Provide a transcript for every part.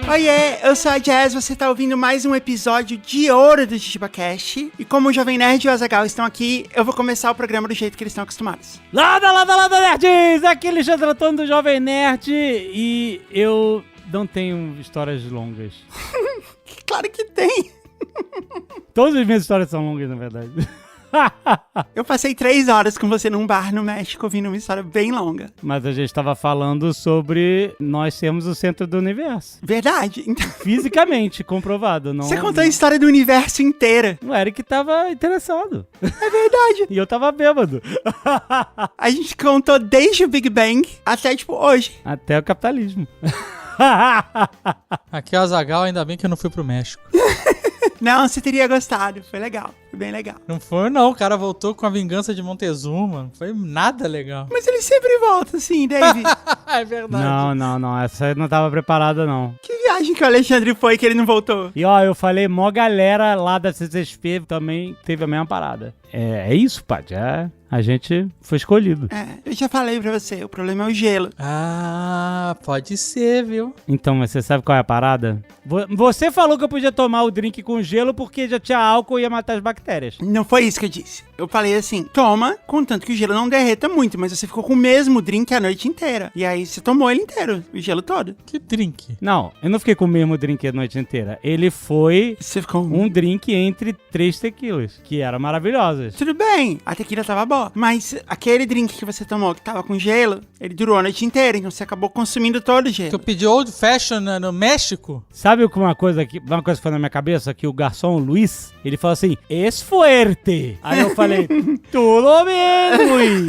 Oiê, eu sou a Jazz, você tá ouvindo mais um episódio de ouro do JujubaCast. E como o Jovem Nerd e o Azaghal estão aqui, eu vou começar o programa do jeito que eles estão acostumados. Lada, nerds! Aqui é Alexandre Antônio do Jovem Nerd e eu não tenho histórias longas. Claro que tem! Todas as minhas histórias são longas, na verdade. Eu passei 3 horas com você num bar no México ouvindo uma história bem longa. Mas a gente estava falando sobre nós sermos o centro do universo. Verdade. Então... Fisicamente, comprovado. Não, você contou a história do universo inteira. O Eric tava interessado. É verdade. E eu tava bêbado. A gente contou desde o Big Bang até, tipo, hoje. Até o capitalismo. Aqui é o Azaghal, ainda bem que eu não fui pro México. Não, você teria gostado. Foi legal. Foi bem legal. Não foi, não. O cara voltou com a vingança de Montezuma. Não foi nada legal. Mas ele sempre volta, assim, David. É verdade. Não. Essa aí não tava preparada, não. Que viagem que o Alexandre foi que ele não voltou? E ó, eu falei, mó galera lá da CCXP também teve a mesma parada. É isso, Paty. A gente foi escolhido. Eu já falei pra você, o problema é o gelo. Ah, pode ser, viu? Então, mas você sabe qual é a parada? Você falou que eu podia tomar o drink com gelo porque já tinha álcool e ia matar as bactérias. Não foi isso que eu disse. Eu falei assim, toma, contanto que o gelo não derreta muito, mas você ficou com o mesmo drink a noite inteira. E aí você tomou ele inteiro, o gelo todo. Que drink? Não, eu não fiquei com o mesmo drink a noite inteira. Ele foi você ficou um drink entre 3 tequilas, que eram maravilhosas. Tudo bem, a tequila tava boa, mas aquele drink que você tomou que tava com gelo, ele durou a noite inteira, então você acabou consumindo todo o gelo. Tu pediu Old Fashion no México? Sabe uma coisa que foi na minha cabeça? Que o garçom, o Luiz, ele falou assim, es fuerte. Aí eu falei, tudo bem, Luiz.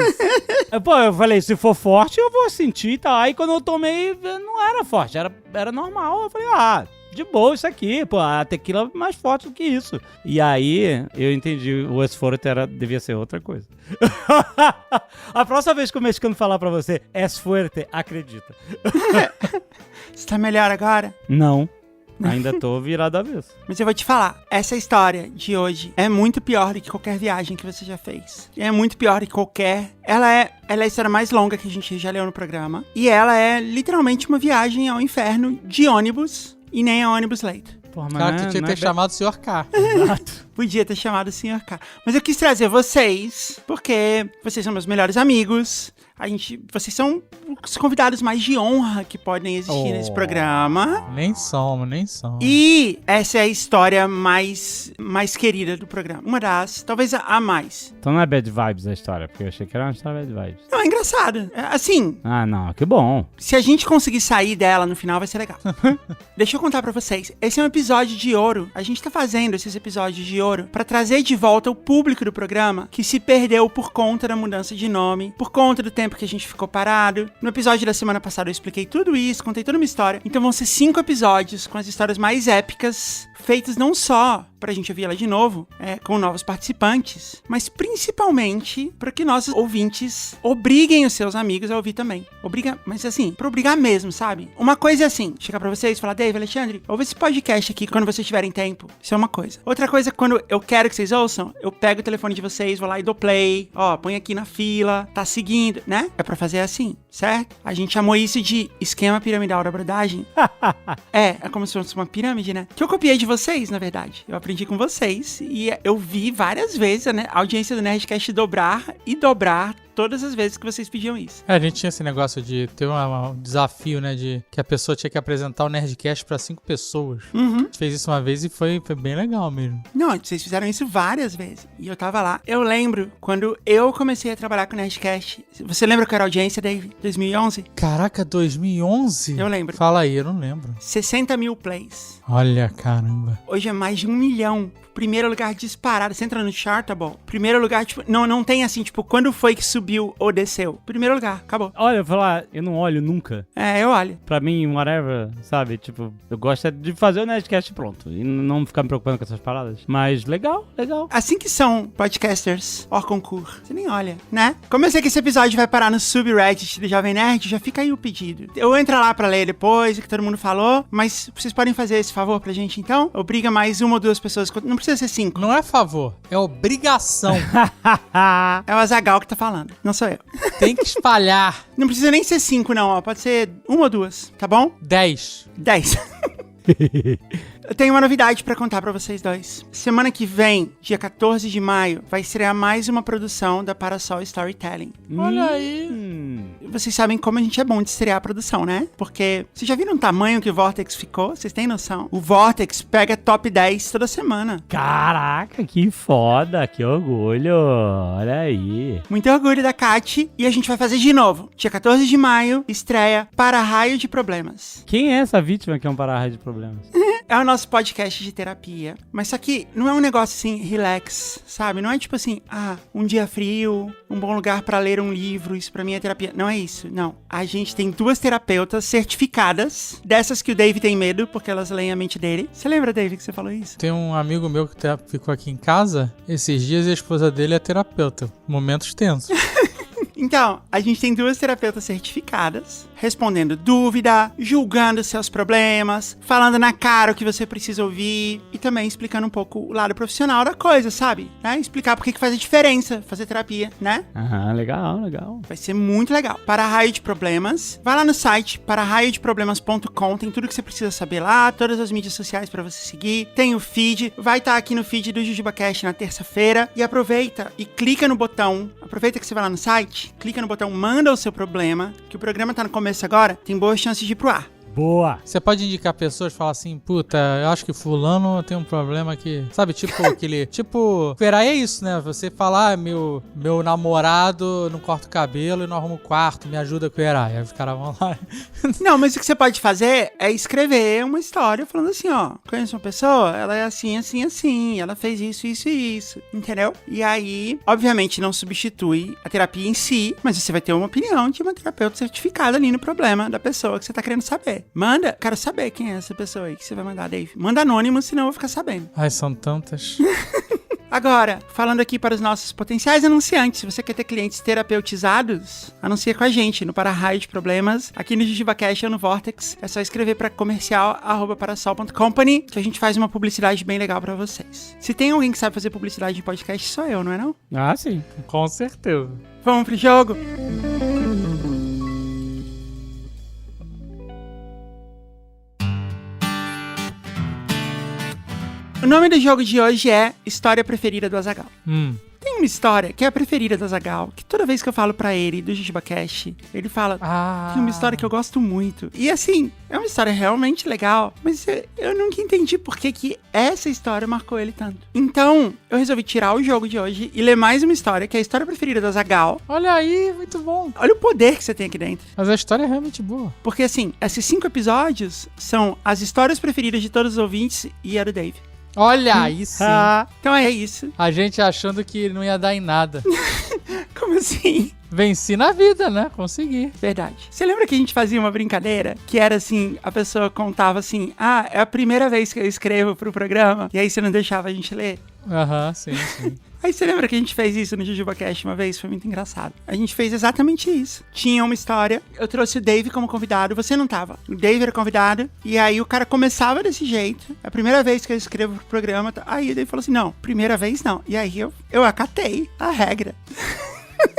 Pô, eu falei, se for forte eu vou sentir e tal. Aí quando eu tomei, não era forte, era normal. Eu falei, de boa isso aqui, pô, a tequila é mais forte do que isso. E aí, eu entendi, o esforço devia ser outra coisa. A próxima vez que o mexicano falar pra você, es fuerte, acredita. Você tá melhor agora? Não. Ainda tô virado avesso. Mas eu vou te falar, essa história de hoje é muito pior do que qualquer viagem que você já fez. É muito pior do que qualquer... Ela é a história mais longa que a gente já leu no programa. E ela é literalmente uma viagem ao inferno de ônibus e nem a ônibus leito. Porra, cara, tu tinha que ter chamado o Sr. K. Exato. Podia ter chamado o Sr. K. Mas eu quis trazer vocês, porque vocês são meus melhores amigos. Vocês são os convidados mais de honra que podem existir nesse programa. Nem somos. E essa é a história mais querida do programa. Uma das, talvez a mais. Então não é bad vibes a história, porque eu achei que era uma história bad vibes. Não, é engraçado. Assim... Ah, não, que bom. Se a gente conseguir sair dela no final, vai ser legal. Deixa eu contar pra vocês. Esse é um episódio de ouro. A gente tá fazendo esses episódios de ouro pra trazer de volta o público do programa que se perdeu por conta da mudança de nome, por conta do tempo que a gente ficou parado. No episódio da semana passada eu expliquei tudo isso, contei toda uma história. Então vão ser 5 episódios com as histórias mais épicas, feitas não só pra gente ouvir ela de novo, com novos participantes, mas principalmente para que nossos ouvintes obriguem os seus amigos a ouvir também. Mas assim, pra obrigar mesmo, sabe? Uma coisa é assim, chegar pra vocês e falar, Dave, Alexandre, ouve esse podcast aqui quando vocês tiverem tempo. Isso é uma coisa. Outra coisa, quando eu quero que vocês ouçam, eu pego o telefone de vocês, vou lá e dou play, põe aqui na fila, tá seguindo, né? É pra fazer assim, certo? A gente chamou isso de esquema piramidal da abordagem. É como se fosse uma pirâmide, né? Que eu copiei de vocês, na verdade. Eu aprendi com vocês e eu vi várias vezes a audiência do Nerdcast dobrar todas as vezes que vocês pediam isso. A gente tinha esse negócio de ter um desafio, né, de que a pessoa tinha que apresentar o Nerdcast pra 5 pessoas. Uhum. A gente fez isso uma vez e foi bem legal mesmo. Não, vocês fizeram isso várias vezes. E eu tava lá. Eu lembro quando eu comecei a trabalhar com o Nerdcast. Você lembra qual era a audiência, Dave? 2011? Caraca, 2011? Eu lembro. Fala aí, eu não lembro. 60 mil plays. Olha, caramba. Hoje é mais de 1 milhão. Primeiro lugar disparado. Você entra no Chartable. Primeiro lugar, tipo... Não tem assim, tipo... Quando foi que subiu subiu ou desceu. Primeiro lugar, acabou. Olha, eu vou falar, eu não olho nunca. É, eu olho. Pra mim, whatever, sabe? Tipo, eu gosto é de fazer o Nerdcast pronto. E não ficar me preocupando com essas paradas. Mas legal. Assim que são podcasters hors concurso, você nem olha, né? Como eu sei que esse episódio vai parar no subreddit do Jovem Nerd, já fica aí o pedido. Eu entro lá pra ler depois, o que todo mundo falou, mas vocês podem fazer esse favor pra gente, então? Obriga mais uma ou duas pessoas, não precisa ser 5. Não é favor, é obrigação. É o Azaghal que tá falando, não sou eu. Tem que espalhar. Não precisa nem ser 5 não, ó, pode ser 1 ou 2, tá bom? 10. 10. Eu tenho uma novidade pra contar pra vocês dois. Semana que vem, dia 14 de maio, vai estrear mais uma produção da Parasol Storytelling. Olha aí. Vocês sabem como a gente é bom de estrear a produção, né? Porque vocês já viram o tamanho que o Vortex ficou? Vocês têm noção? O Vortex pega top 10 toda semana. Caraca, que foda, que orgulho. Olha aí. Muito orgulho da Kat. E a gente vai fazer de novo. Dia 14 de maio, estreia Para-Raio de Problemas. Quem é essa vítima que é um para-raio de problemas? É o nosso podcast de terapia. Mas só que não é um negócio assim, relax, sabe? Não é tipo assim, um dia frio, um bom lugar pra ler um livro, isso pra mim é terapia. Não é isso, não. A gente tem 2 terapeutas certificadas, dessas que o Dave tem medo, porque elas leem a mente dele. Você lembra, Dave, que você falou isso? Tem um amigo meu que ficou aqui em casa esses dias e a esposa dele é terapeuta. Momentos tensos. Então, a gente tem 2 terapeutas certificadas, respondendo dúvida, julgando seus problemas, falando na cara o que você precisa ouvir e também explicando um pouco o lado profissional da coisa, sabe? Né? Explicar por que faz a diferença fazer terapia, né? Ah, legal. Vai ser muito legal. Para-Raio de Problemas, vai lá no site pararraiodeproblemas.com, tem tudo que você precisa saber lá, todas as mídias sociais pra você seguir, tem o feed, vai estar aqui no feed do JujubaCast na terça-feira e aproveita e clica no botão, aproveita que você vai lá no site, clica no botão manda o seu problema, que o programa tá no começo agora, tem boas chances de ir pro ar. Boa. Você pode indicar pessoas e falar assim, puta, eu acho que fulano tem um problema que... Sabe, tipo aquele... Tipo, Querai é isso, né? Você falar, meu namorado não corta o cabelo e não arruma o quarto, me ajuda a Querai. Aí os caras vão lá... Não, mas o que você pode fazer é escrever uma história falando assim, ó, conheço uma pessoa, ela é assim, ela fez isso, isso e isso, entendeu? E aí, obviamente, não substitui a terapia em si, mas você vai ter uma opinião de uma terapeuta certificada ali no problema da pessoa que você tá querendo saber. Manda, quero saber quem é essa pessoa aí que você vai mandar, Dave. Manda anônimo, senão eu vou ficar sabendo. Ai, são tantas... Agora, falando aqui para os nossos potenciais anunciantes, se você quer ter clientes terapeutizados, anuncia com a gente no Para-Raio de Problemas, aqui no JujubaCast ou no Vortex. É só escrever para comercial@parasol.company que a gente faz uma publicidade bem legal para vocês. Se tem alguém que sabe fazer publicidade de podcast, sou eu, não é não? Ah, sim. Com certeza. Vamos pro jogo? O nome do jogo de hoje é História Preferida do Azaghal. Tem uma história que é a preferida do Azaghal, que toda vez que eu falo pra ele do JujubaCast, ele fala, tem uma história que eu gosto muito. E assim, é uma história realmente legal, mas eu nunca entendi por que essa história marcou ele tanto. Então, eu resolvi tirar o jogo de hoje e ler mais uma história, que é a história preferida do Azaghal. Olha aí, muito bom. Olha o poder que você tem aqui dentro. Mas a história é realmente boa. Porque assim, esses 5 episódios são as histórias preferidas de todos os ouvintes e a do Dave. Olha aí sim. Então é isso. A gente achando que não ia dar em nada. Como assim? Venci na vida, né? Consegui. Verdade. Você lembra que a gente fazia uma brincadeira? Que era assim, a pessoa contava assim, é a primeira vez que eu escrevo pro programa, e aí você não deixava a gente ler? Sim. Aí você lembra que a gente fez isso no JujubaCast uma vez? Foi muito engraçado. A gente fez exatamente isso. Tinha uma história, eu trouxe o Dave como convidado, você não tava. O Dave era convidado, e aí o cara começava desse jeito. É a primeira vez que eu escrevo pro programa. Aí o Dave falou assim, não, primeira vez não. E aí eu acatei a regra.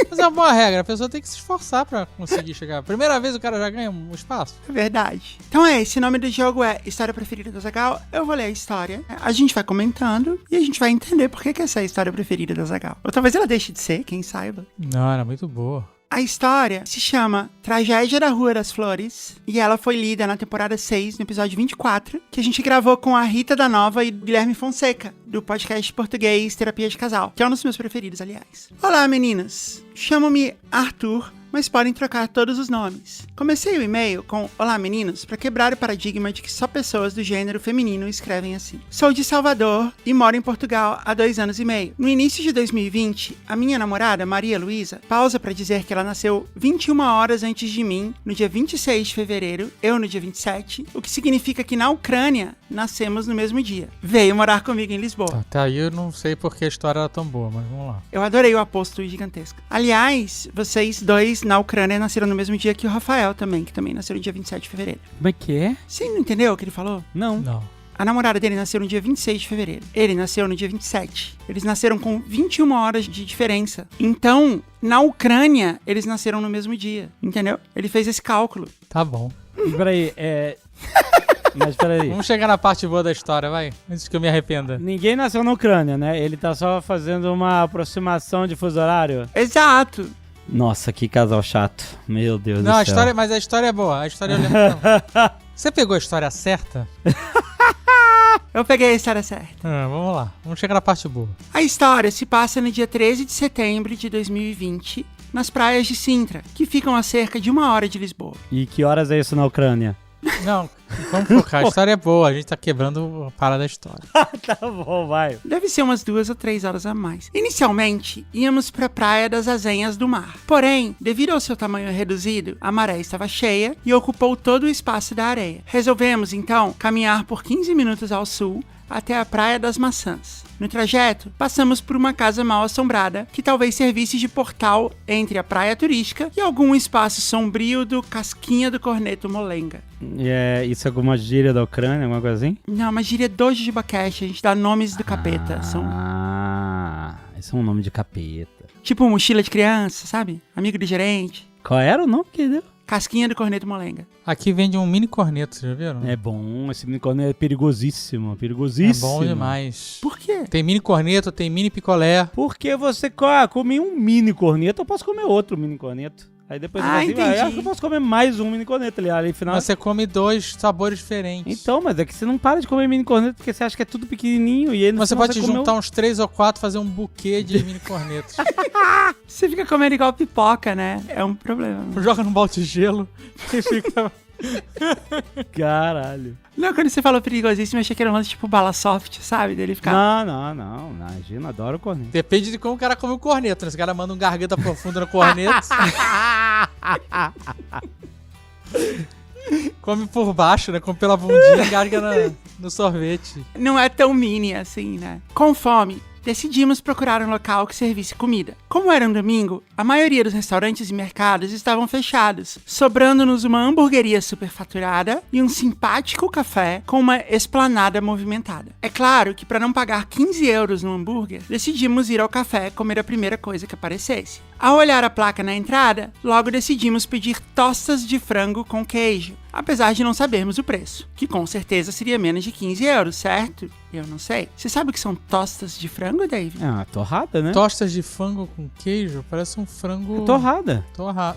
Mas é uma boa regra, a pessoa tem que se esforçar pra conseguir chegar. Primeira vez o cara já ganha um espaço. É verdade. Então esse nome do jogo é História Preferida do Azaghal. Eu vou ler a história, a gente vai comentando e a gente vai entender por que essa é a história preferida do Azaghal. Ou talvez ela deixe de ser, quem saiba. Não, era muito boa. A história se chama Tragédia da Rua das Flores e ela foi lida na temporada 6, no episódio 24, que a gente gravou com a Rita da Nova e Guilherme Fonseca, do podcast português Terapia de Casal, que é um dos meus preferidos, aliás. Olá, meninas! Chamo-me Arthur, mas podem trocar todos os nomes. Comecei o e-mail com "Olá meninos", para quebrar o paradigma de que só pessoas do gênero feminino escrevem assim. Sou de Salvador e moro em Portugal há 2 anos e meio. No início de 2020, a minha namorada, Maria Luísa, pausa para dizer que ela nasceu 21 horas antes de mim, no dia 26 de fevereiro, eu no dia 27, o que significa que na Ucrânia nascemos no mesmo dia. Veio morar comigo em Lisboa. Até aí eu não sei porque a história era tão boa, mas vamos lá. Eu adorei o apóstolo gigantesco. Aliás, vocês dois na Ucrânia nasceram no mesmo dia que o Rafael também, que também nasceu no dia 27 de fevereiro. Como é que é? Você não entendeu o que ele falou? Não. A namorada dele nasceu no dia 26 de fevereiro. Ele nasceu no dia 27. Eles nasceram com 21 horas de diferença. Então, na Ucrânia, eles nasceram no mesmo dia. Entendeu? Ele fez esse cálculo. Tá bom. Peraí, Mas peraí. Vamos chegar na parte boa da história, vai. Antes que eu me arrependa. Ninguém nasceu na Ucrânia, né? Ele tá só fazendo uma aproximação de fuso horário. Exato. Nossa, que casal chato. Meu Deus Não, do a céu. história, mas a história é boa. A história eu lembro. Não. Você pegou a história certa? Eu peguei a história certa. Vamos lá. Vamos chegar na parte boa. A história se passa no dia 13 de setembro de 2020, nas praias de Sintra, que ficam a cerca de 1 hora de Lisboa. E que horas é isso na Ucrânia? Não, vamos focar. A história é boa. A gente tá quebrando a parada da história. Tá bom, vai. Deve ser umas 2 ou 3 horas a mais. Inicialmente, íamos para a Praia das Azenhas do Mar. Porém, devido ao seu tamanho reduzido, a maré estava cheia e ocupou todo o espaço da areia. Resolvemos, então, caminhar por 15 minutos ao sul até a Praia das Maçãs. No trajeto, passamos por uma casa mal assombrada, que talvez servisse de portal entre a praia turística e algum espaço sombrio do Casquinha do Corneto Molenga. Isso é alguma gíria da Ucrânia, alguma coisa assim? Não, mas gíria do Jujubacash, a gente dá nomes do capeta. Esse é um nome de capeta. Tipo mochila de criança, sabe? Amigo do gerente. Qual era o nome que deu? Casquinha do Corneto Molenga. Aqui vende um mini corneto, já viram? É bom, esse mini corneto é perigosíssimo, perigosíssimo. É bom demais. Por quê? Tem mini corneto, tem mini picolé. Porque você come um mini corneto, eu posso comer outro mini corneto. Aí depois entendi. Eu acho que eu posso comer mais um mini corneto ali. Aí, final... Mas você come 2 sabores diferentes. Então, mas é que você não para de comer mini corneto porque você acha que é tudo pequenininho. E aí Mas você pode juntar uns 3 ou 4 fazer um buquê de mini cornetos. Você fica comendo igual pipoca, né? É um problema. Joga num balde de gelo e fica... Caralho. Não, quando você falou perigosíssimo, eu achei que era um lance tipo bala soft, sabe? Dele ficar... Não. Imagina, adoro corneto. Depende de como o cara come o corneto, né? Se o cara manda um garganta profunda no corneto... Come por baixo, né? Come pela bundinha e garga no sorvete. Não é tão mini assim, né? Com fome, decidimos procurar um local que servisse comida. Como era um domingo, a maioria dos restaurantes e mercados estavam fechados, sobrando-nos uma hamburgueria superfaturada e um simpático café com uma esplanada movimentada. É claro que para não pagar 15 euros no hambúrguer, decidimos ir ao café comer a primeira coisa que aparecesse. Ao olhar a placa na entrada, logo decidimos pedir tostas de frango com queijo, apesar de não sabermos o preço, que com certeza seria menos de 15 euros, certo? Eu não sei. Você sabe o que são tostas de frango, Dave? É uma torrada, né? Tostas de frango com queijo? Parece um frango... É torrada.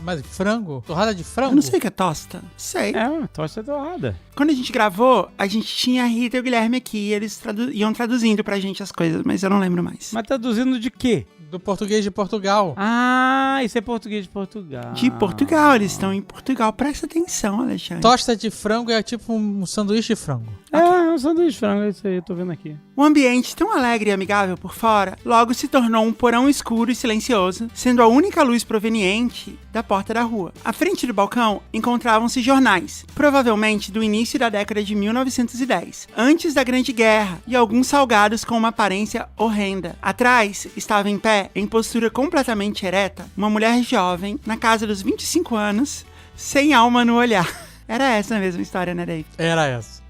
Mas frango? Torrada de frango? Eu não sei o que é tosta. Sei. É, uma tosta torrada. Quando a gente gravou, a gente tinha a Rita e o Guilherme aqui e eles iam traduzindo pra gente as coisas, mas eu não lembro mais. Mas traduzindo de quê? Do português de Portugal. Ah, isso é português de Portugal. De Portugal, eles estão em Portugal. Presta atenção, Alexandre. Tosta de frango é tipo um sanduíche de frango. É um sanduíche de frango, é isso aí, eu tô vendo aqui. O ambiente, tão alegre e amigável por fora, logo se tornou um porão escuro e silencioso, sendo a única luz proveniente da porta da rua. À frente do balcão encontravam-se jornais, provavelmente do início da década de 1910, antes da Grande Guerra, e alguns salgados com uma aparência horrenda. Atrás estava em pé, em postura completamente ereta, uma mulher jovem, na casa dos 25 anos, sem alma no olhar. Era essa a mesma história, né, Dave? Era essa.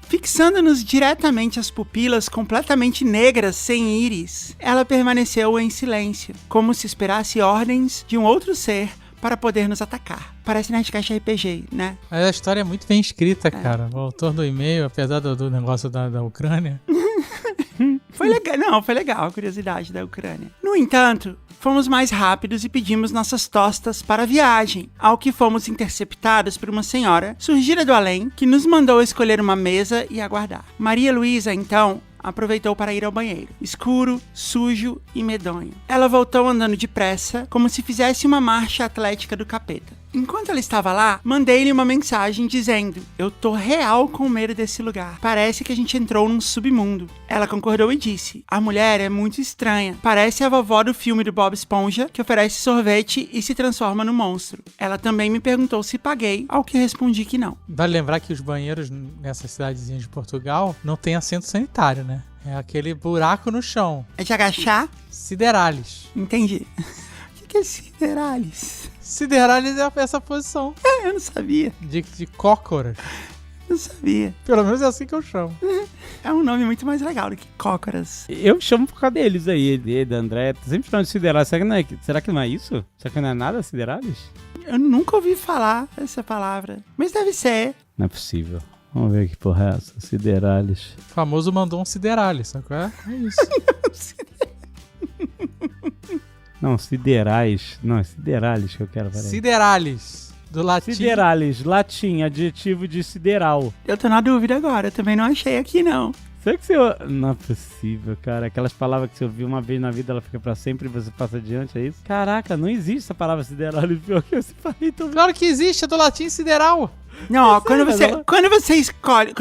Fixando-nos diretamente as pupilas completamente negras, sem íris, ela permaneceu em silêncio, como se esperasse ordens de um outro ser para poder nos atacar. Parece Nerdcast RPG, né? Mas a história é muito bem escrita, cara. O autor do e-mail, apesar do negócio da Ucrânia... Foi legal a curiosidade da Ucrânia. No entanto, fomos mais rápidos e pedimos nossas tostas para a viagem, ao que fomos interceptados por uma senhora, surgida do além, que nos mandou escolher uma mesa e aguardar. Maria Luísa, então, aproveitou para ir ao banheiro. Escuro, sujo e medonho. Ela voltou andando depressa, como se fizesse uma marcha atlética do capeta. Enquanto ela estava lá, mandei-lhe uma mensagem dizendo: eu tô real com medo desse lugar. Parece que a gente entrou num submundo. Ela concordou e disse: a mulher é muito estranha. Parece a vovó do filme do Bob Esponja, que oferece sorvete e se transforma no monstro. Ela também me perguntou se paguei, ao que respondi que não. Vale lembrar que os banheiros nessas cidadezinhas de Portugal não tem assento sanitário, né? É aquele buraco no chão. É de agachar? Siderales. Entendi. O que é siderales? Siderales é essa posição. Eu não sabia. De cócoras. Não sabia. Pelo menos é assim que eu chamo. É um nome muito mais legal do que cócoras. Eu chamo por causa deles aí, da André. Sempre chamando de Siderales. Será que não é isso? Será que não é nada Siderales? Eu nunca ouvi falar essa palavra. Mas deve ser. Não é possível. Vamos ver que porra é essa. Siderales. O famoso mandou um Siderales, sabe qual é? É isso. Não, siderais. Não, é siderales que eu quero. Peraí. Siderales. Do latim. Siderales, latim, adjetivo de sideral. Eu tô na dúvida agora. Eu também não achei aqui, não. Será que você... Não é possível, cara. Aquelas palavras que você ouviu uma vez na vida, ela fica pra sempre e você passa adiante, é isso? Caraca, não existe essa palavra siderales. Pior que eu falei também. Claro que existe, é do latim sideral. Não, ó, quando sério,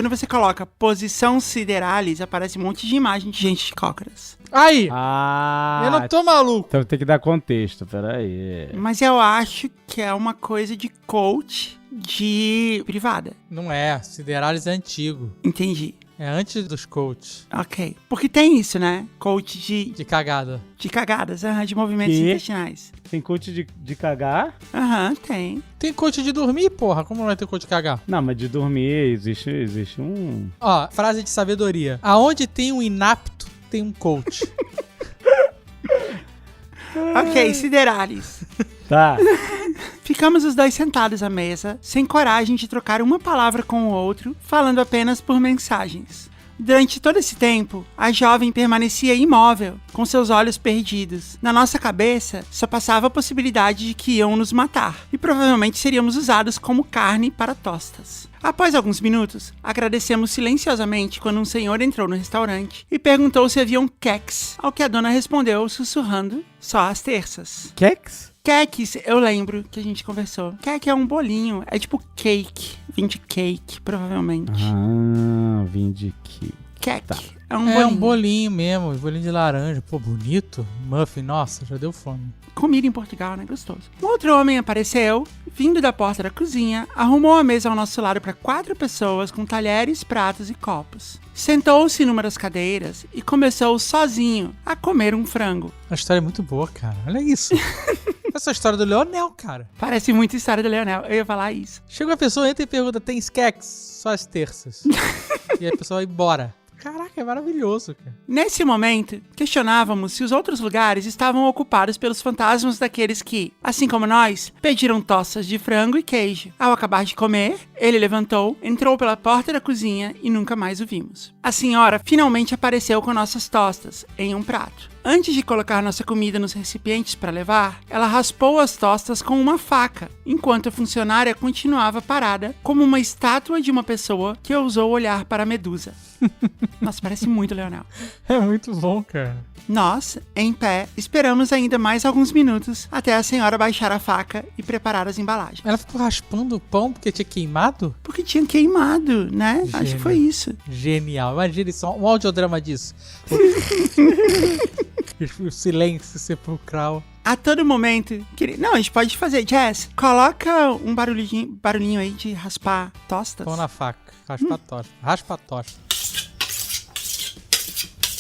você coloca posição siderales, aparece um monte de imagem de gente de cócoras. Aí, Ah, eu não tô maluco. então tem que dar contexto, peraí. Mas eu acho que é uma coisa de coach de privada. Não é, Siderales é antigo. Entendi. É antes dos coaches. Ok. Porque tem isso, né? Coach De cagada. de cagadas, de movimentos Que? intestinais. Tem coach de cagar? Tem. Tem coach de dormir, porra. Como não vai ter coach de cagar? Não, mas de dormir existe um... Ó, frase de sabedoria. Aonde tem um inapto, tem um coach. Ok, siderales. Tá. Ficamos os dois sentados à mesa, sem coragem de trocar uma palavra com o outro, falando apenas por mensagens. Durante todo esse tempo, a jovem permanecia imóvel, com seus olhos perdidos. Na nossa cabeça, só passava a possibilidade de que iam nos matar, e provavelmente seríamos usados como carne para tostas. Após alguns minutos, agradecemos silenciosamente quando um senhor entrou no restaurante e perguntou se haviam queques, ao que a dona respondeu sussurrando, só às terças. Queques? Queques, eu lembro que a gente conversou. Queque é um bolinho, é tipo cake, vim de cake, provavelmente. Ah, vim de que... Queque, Tá. é um É bolinho. um bolinho mesmo, bolinho de laranja. Pô, bonito. Muffin, nossa, já deu fome. Comida em Portugal, né? Gostoso. Um outro homem apareceu, vindo da porta da cozinha, arrumou a mesa ao nosso lado para 4 pessoas com talheres, pratos e copos. Sentou-se numa das cadeiras e começou sozinho a comer um frango. A história é muito boa, cara. Olha isso. Essa é a história do Leonel, cara. Parece muito a história do Leonel, eu ia falar isso. Chega uma pessoa, entra e pergunta, tem queques? Só às terças. E aí a pessoa vai embora. Caraca, é maravilhoso, cara. Nesse momento, questionávamos se os outros lugares estavam ocupados pelos fantasmas daqueles que, assim como nós, pediram tostas de frango e queijo. Ao acabar de comer, ele levantou, entrou pela porta da cozinha e nunca mais o vimos. A senhora finalmente apareceu com nossas tostas, em um prato. Antes de colocar nossa comida nos recipientes para levar, ela raspou as tostas com uma faca, enquanto a funcionária continuava parada, como uma estátua de uma pessoa que ousou olhar para a medusa. Nossa, parece muito Leonel. É muito bom, cara. Nós, em pé, esperamos ainda mais alguns minutos até a senhora baixar a faca e preparar as embalagens. Ela ficou raspando o pão porque tinha queimado? Porque tinha queimado, né? Acho Gênio. que foi isso. Genial. Imagine só um audiodrama disso. O silêncio sepulcral. A todo momento... Não, a gente pode fazer. Jess, coloca um barulhinho aí de raspar tostas. Pão na faca. Raspa a tosta. Raspa a tosta.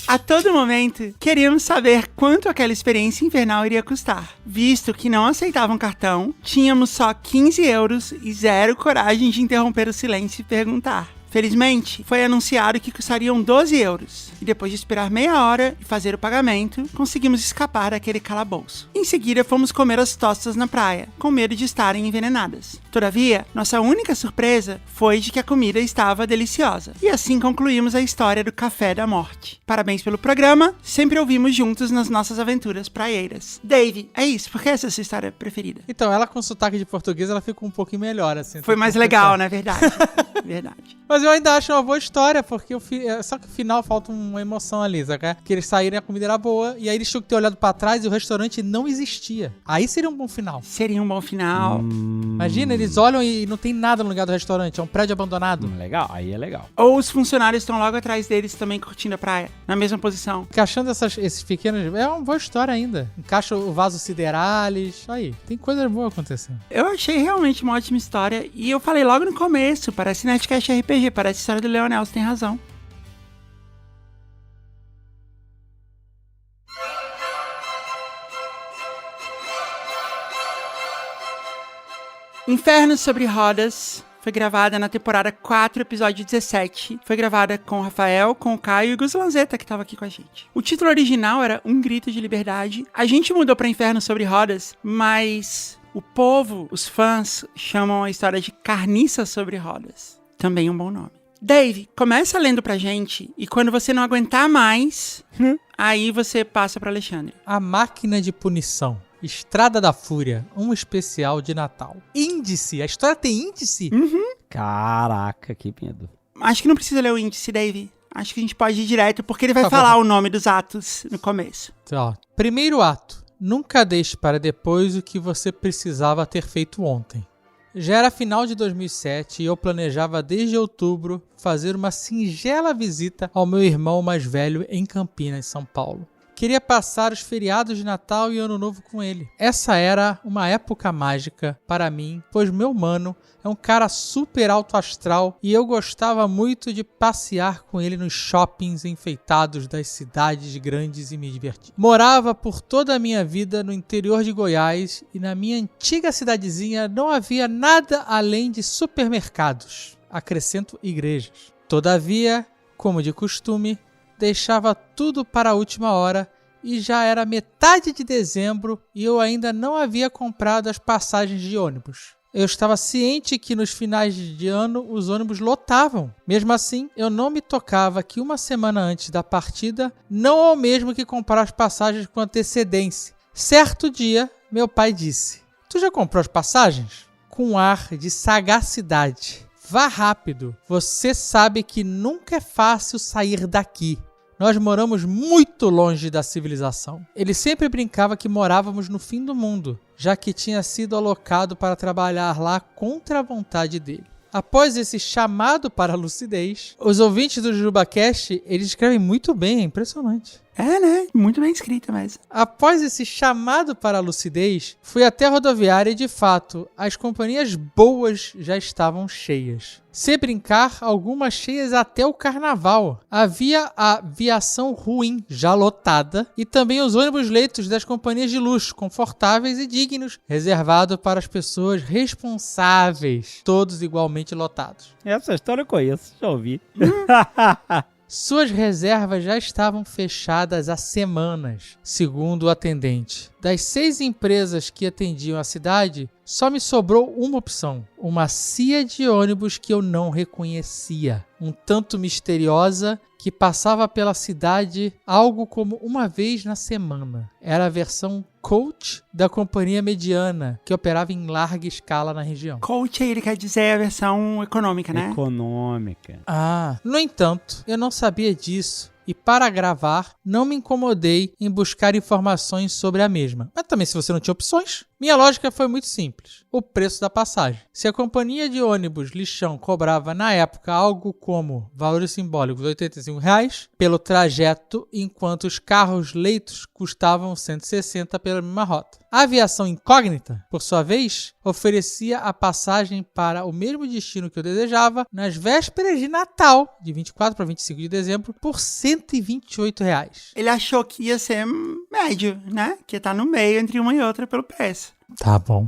A todo momento, queríamos saber quanto aquela experiência infernal iria custar. Visto que não aceitavam cartão, tínhamos só 15 euros e zero coragem de interromper o silêncio e perguntar. Felizmente, foi anunciado que custariam 12 euros. E depois de esperar meia hora e fazer o pagamento, conseguimos escapar daquele calabouço. Em seguida, fomos comer as tostas na praia, com medo de estarem envenenadas. Todavia, nossa única surpresa foi de que a comida estava deliciosa. E assim concluímos a história do Café da Morte. Parabéns pelo programa, sempre ouvimos juntos nas nossas aventuras praieiras. Dave, é isso, por que essa é a sua história preferida? Então, ela com sotaque de português, ela fica um pouquinho melhor, assim. Foi mais legal, né? Verdade. Verdade. Mas Mas eu ainda acho uma boa história, porque só que no final falta uma emoção ali, sabe? Que eles saíram e a comida era boa, e aí eles tinham que ter olhado pra trás e o restaurante não existia. Aí seria um bom final. Seria um bom final. Imagina, eles olham e não tem nada no lugar do restaurante, é um prédio abandonado. Legal, aí é legal. Ou os funcionários estão logo atrás deles também curtindo a praia, na mesma posição. Encaixando esses pequenos... É uma boa história ainda. Encaixa o vaso sideralis. Aí, tem coisa boa acontecendo. Eu achei realmente uma ótima história. E eu falei logo no começo, parece Nerdcast RPG, parece a história do Leonel, você tem razão. Inferno sobre Rodas foi gravada na temporada 4, episódio 17. Foi gravada com o Rafael, com o Caio e o Gus Lanzetta, que tava aqui com a gente. O título original era Um Grito de Liberdade. A gente mudou pra Inferno sobre Rodas, mas o povo, os fãs, chamam a história de Carniça sobre Rodas. Também um bom nome. Dave, começa lendo pra gente, e quando você não aguentar mais, aí você passa pra Alexandre. A Máquina de Punição. Estrada da Fúria, um especial de Natal. Índice, a história tem índice? Caraca, que medo. Acho que não precisa ler o índice, Dave. Acho que a gente pode ir direto, porque ele vai falar o nome dos atos no começo. Então, ó, primeiro ato. Nunca deixe para depois o que você precisava ter feito ontem. Já era final de 2007 e eu planejava desde outubro fazer uma singela visita ao meu irmão mais velho em Campinas, São Paulo. Queria passar os feriados de Natal e Ano Novo com ele. Essa era uma época mágica para mim, pois meu mano é um cara super alto astral e eu gostava muito de passear com ele nos shoppings enfeitados das cidades grandes e me divertir. Morava por toda a minha vida no interior de Goiás e na minha antiga cidadezinha não havia nada além de supermercados. Acrescento igrejas. Todavia, como de costume, deixava tudo para a última hora e já era metade de dezembro e eu ainda não havia comprado as passagens de ônibus. Eu estava ciente que nos finais de ano os ônibus lotavam. Mesmo assim, eu não me tocava que uma semana antes da partida não é o mesmo que comprar as passagens com antecedência. Certo dia, meu pai disse: "Tu já comprou as passagens?" Com um ar de sagacidade. "Vá rápido, você sabe que nunca é fácil sair daqui. Nós moramos muito longe da civilização." Ele sempre brincava que morávamos no fim do mundo, já que tinha sido alocado para trabalhar lá contra a vontade dele. Após esse chamado para a lucidez, os ouvintes do JujubaCast, eles escrevem muito bem, é impressionante. É, né? Muito bem escrita mesmo. Após esse chamado para a lucidez, fui até a rodoviária e, de fato, as companhias boas já estavam cheias. Se brincar, algumas cheias até o carnaval. Havia a viação ruim, já lotada, e também os ônibus-leitos das companhias de luxo, confortáveis e dignos, reservado para as pessoas responsáveis, todos igualmente lotados. Essa história eu conheço, já ouvi. Suas reservas já estavam fechadas há semanas, segundo o atendente. Das 6 empresas que atendiam a cidade, só me sobrou uma opção: uma CIA de ônibus que eu não reconhecia, um tanto misteriosa, que passava pela cidade algo como uma vez na semana. Era a versão Coach da companhia mediana, que operava em larga escala na região. Coach aí, ele quer dizer a versão econômica, né? Econômica. No entanto, eu não sabia disso. E para gravar, não me incomodei em buscar informações sobre a mesma. Mas também, se você não tinha opções, minha lógica foi muito simples: o preço da passagem. Se a companhia de ônibus lixão cobrava na época algo como valores simbólicos R$ 85 pelo trajeto, enquanto os carros leitos custavam 160 pela mesma rota. A aviação incógnita, por sua vez, oferecia a passagem para o mesmo destino que eu desejava nas vésperas de Natal, de 24 para 25 de dezembro, por R$ 128. Ele achou que ia ser médio, né? Que ia estar no meio entre uma e outra pelo preço. Tá bom.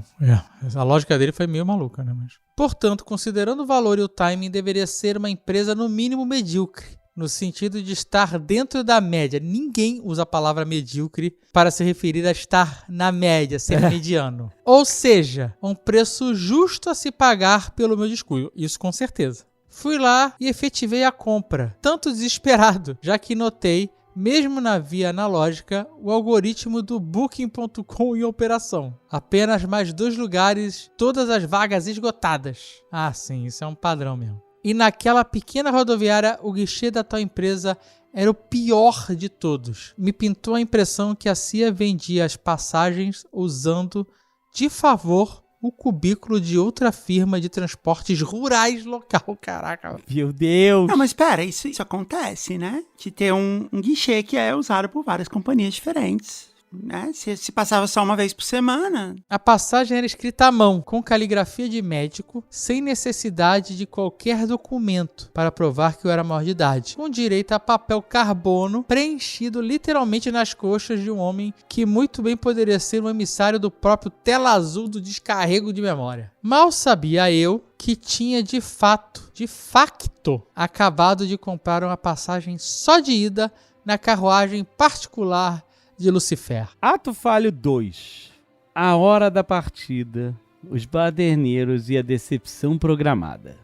A lógica dele foi meio maluca, né? Mas... Portanto, considerando o valor e o timing, deveria ser uma empresa no mínimo medíocre, no sentido de estar dentro da média. Ninguém usa a palavra medíocre para se referir a estar na média, ser mediano. Ou seja, um preço justo a se pagar pelo meu descuido. Isso com certeza. Fui lá e efetivei a compra, tanto desesperado, já que notei, mesmo na via analógica, o algoritmo do Booking.com em operação. Apenas mais 2 lugares, todas as vagas esgotadas. Ah, sim, isso é um padrão mesmo. E naquela pequena rodoviária, o guichê da tal empresa era o pior de todos. Me pintou a impressão que a CIA vendia as passagens usando, de favor, o cubículo de outra firma de transportes rurais local. Caraca. Meu Deus. Não, mas pera, isso acontece, né? De ter um guichê que é usado por várias companhias diferentes. Né? Se passava só uma vez por semana. A passagem era escrita à mão, com caligrafia de médico, sem necessidade de qualquer documento para provar que eu era maior de idade, com direito a papel carbono preenchido literalmente nas coxas de um homem que muito bem poderia ser um emissário do próprio tela azul do descarrego de memória. Mal sabia eu que tinha de facto, acabado de comprar uma passagem só de ida na carruagem particular de Lucifer. Ato falho 2. A hora da partida, os baderneiros e a decepção programada.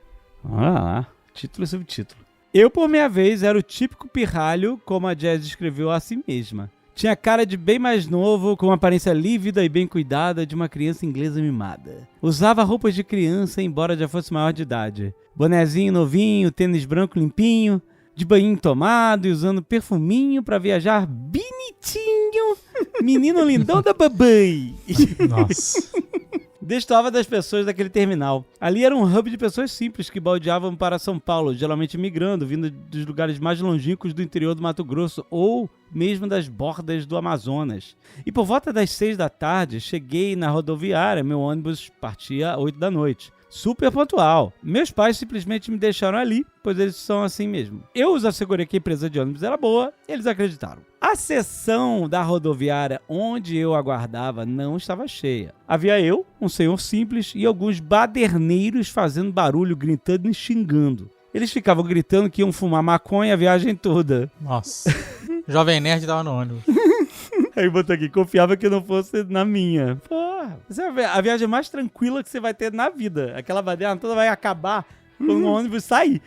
Olha lá, título e subtítulo. Eu, por minha vez, era o típico pirralho, como a Jazz descreveu a si mesma. Tinha cara de bem mais novo, com uma aparência lívida e bem cuidada de uma criança inglesa mimada. Usava roupas de criança, embora já fosse maior de idade. Bonezinho novinho, tênis branco limpinho, de banhinho tomado e usando perfuminho pra viajar bonitinho. Menino lindão da babai. Nossa. Destoava das pessoas daquele terminal. Ali era um hub de pessoas simples que baldeavam para São Paulo, geralmente migrando, vindo dos lugares mais longínquos do interior do Mato Grosso ou mesmo das bordas do Amazonas. E por volta das 6 da tarde, cheguei na rodoviária, meu ônibus partia às 8 da noite. Super pontual. Meus pais simplesmente me deixaram ali, pois eles são assim mesmo. Eu os assegurei que a empresa de ônibus era boa, eles acreditaram. A seção da rodoviária onde eu aguardava não estava cheia. Havia eu, um senhor simples e alguns baderneiros fazendo barulho, gritando e xingando. Eles ficavam gritando que iam fumar maconha a viagem toda. Nossa. Jovem Nerd tava no ônibus. Aí botou aqui, confiava que não fosse na minha. Porra, essa é a viagem mais tranquila que você vai ter na vida. Aquela baderna toda vai acabar quando o ônibus sair.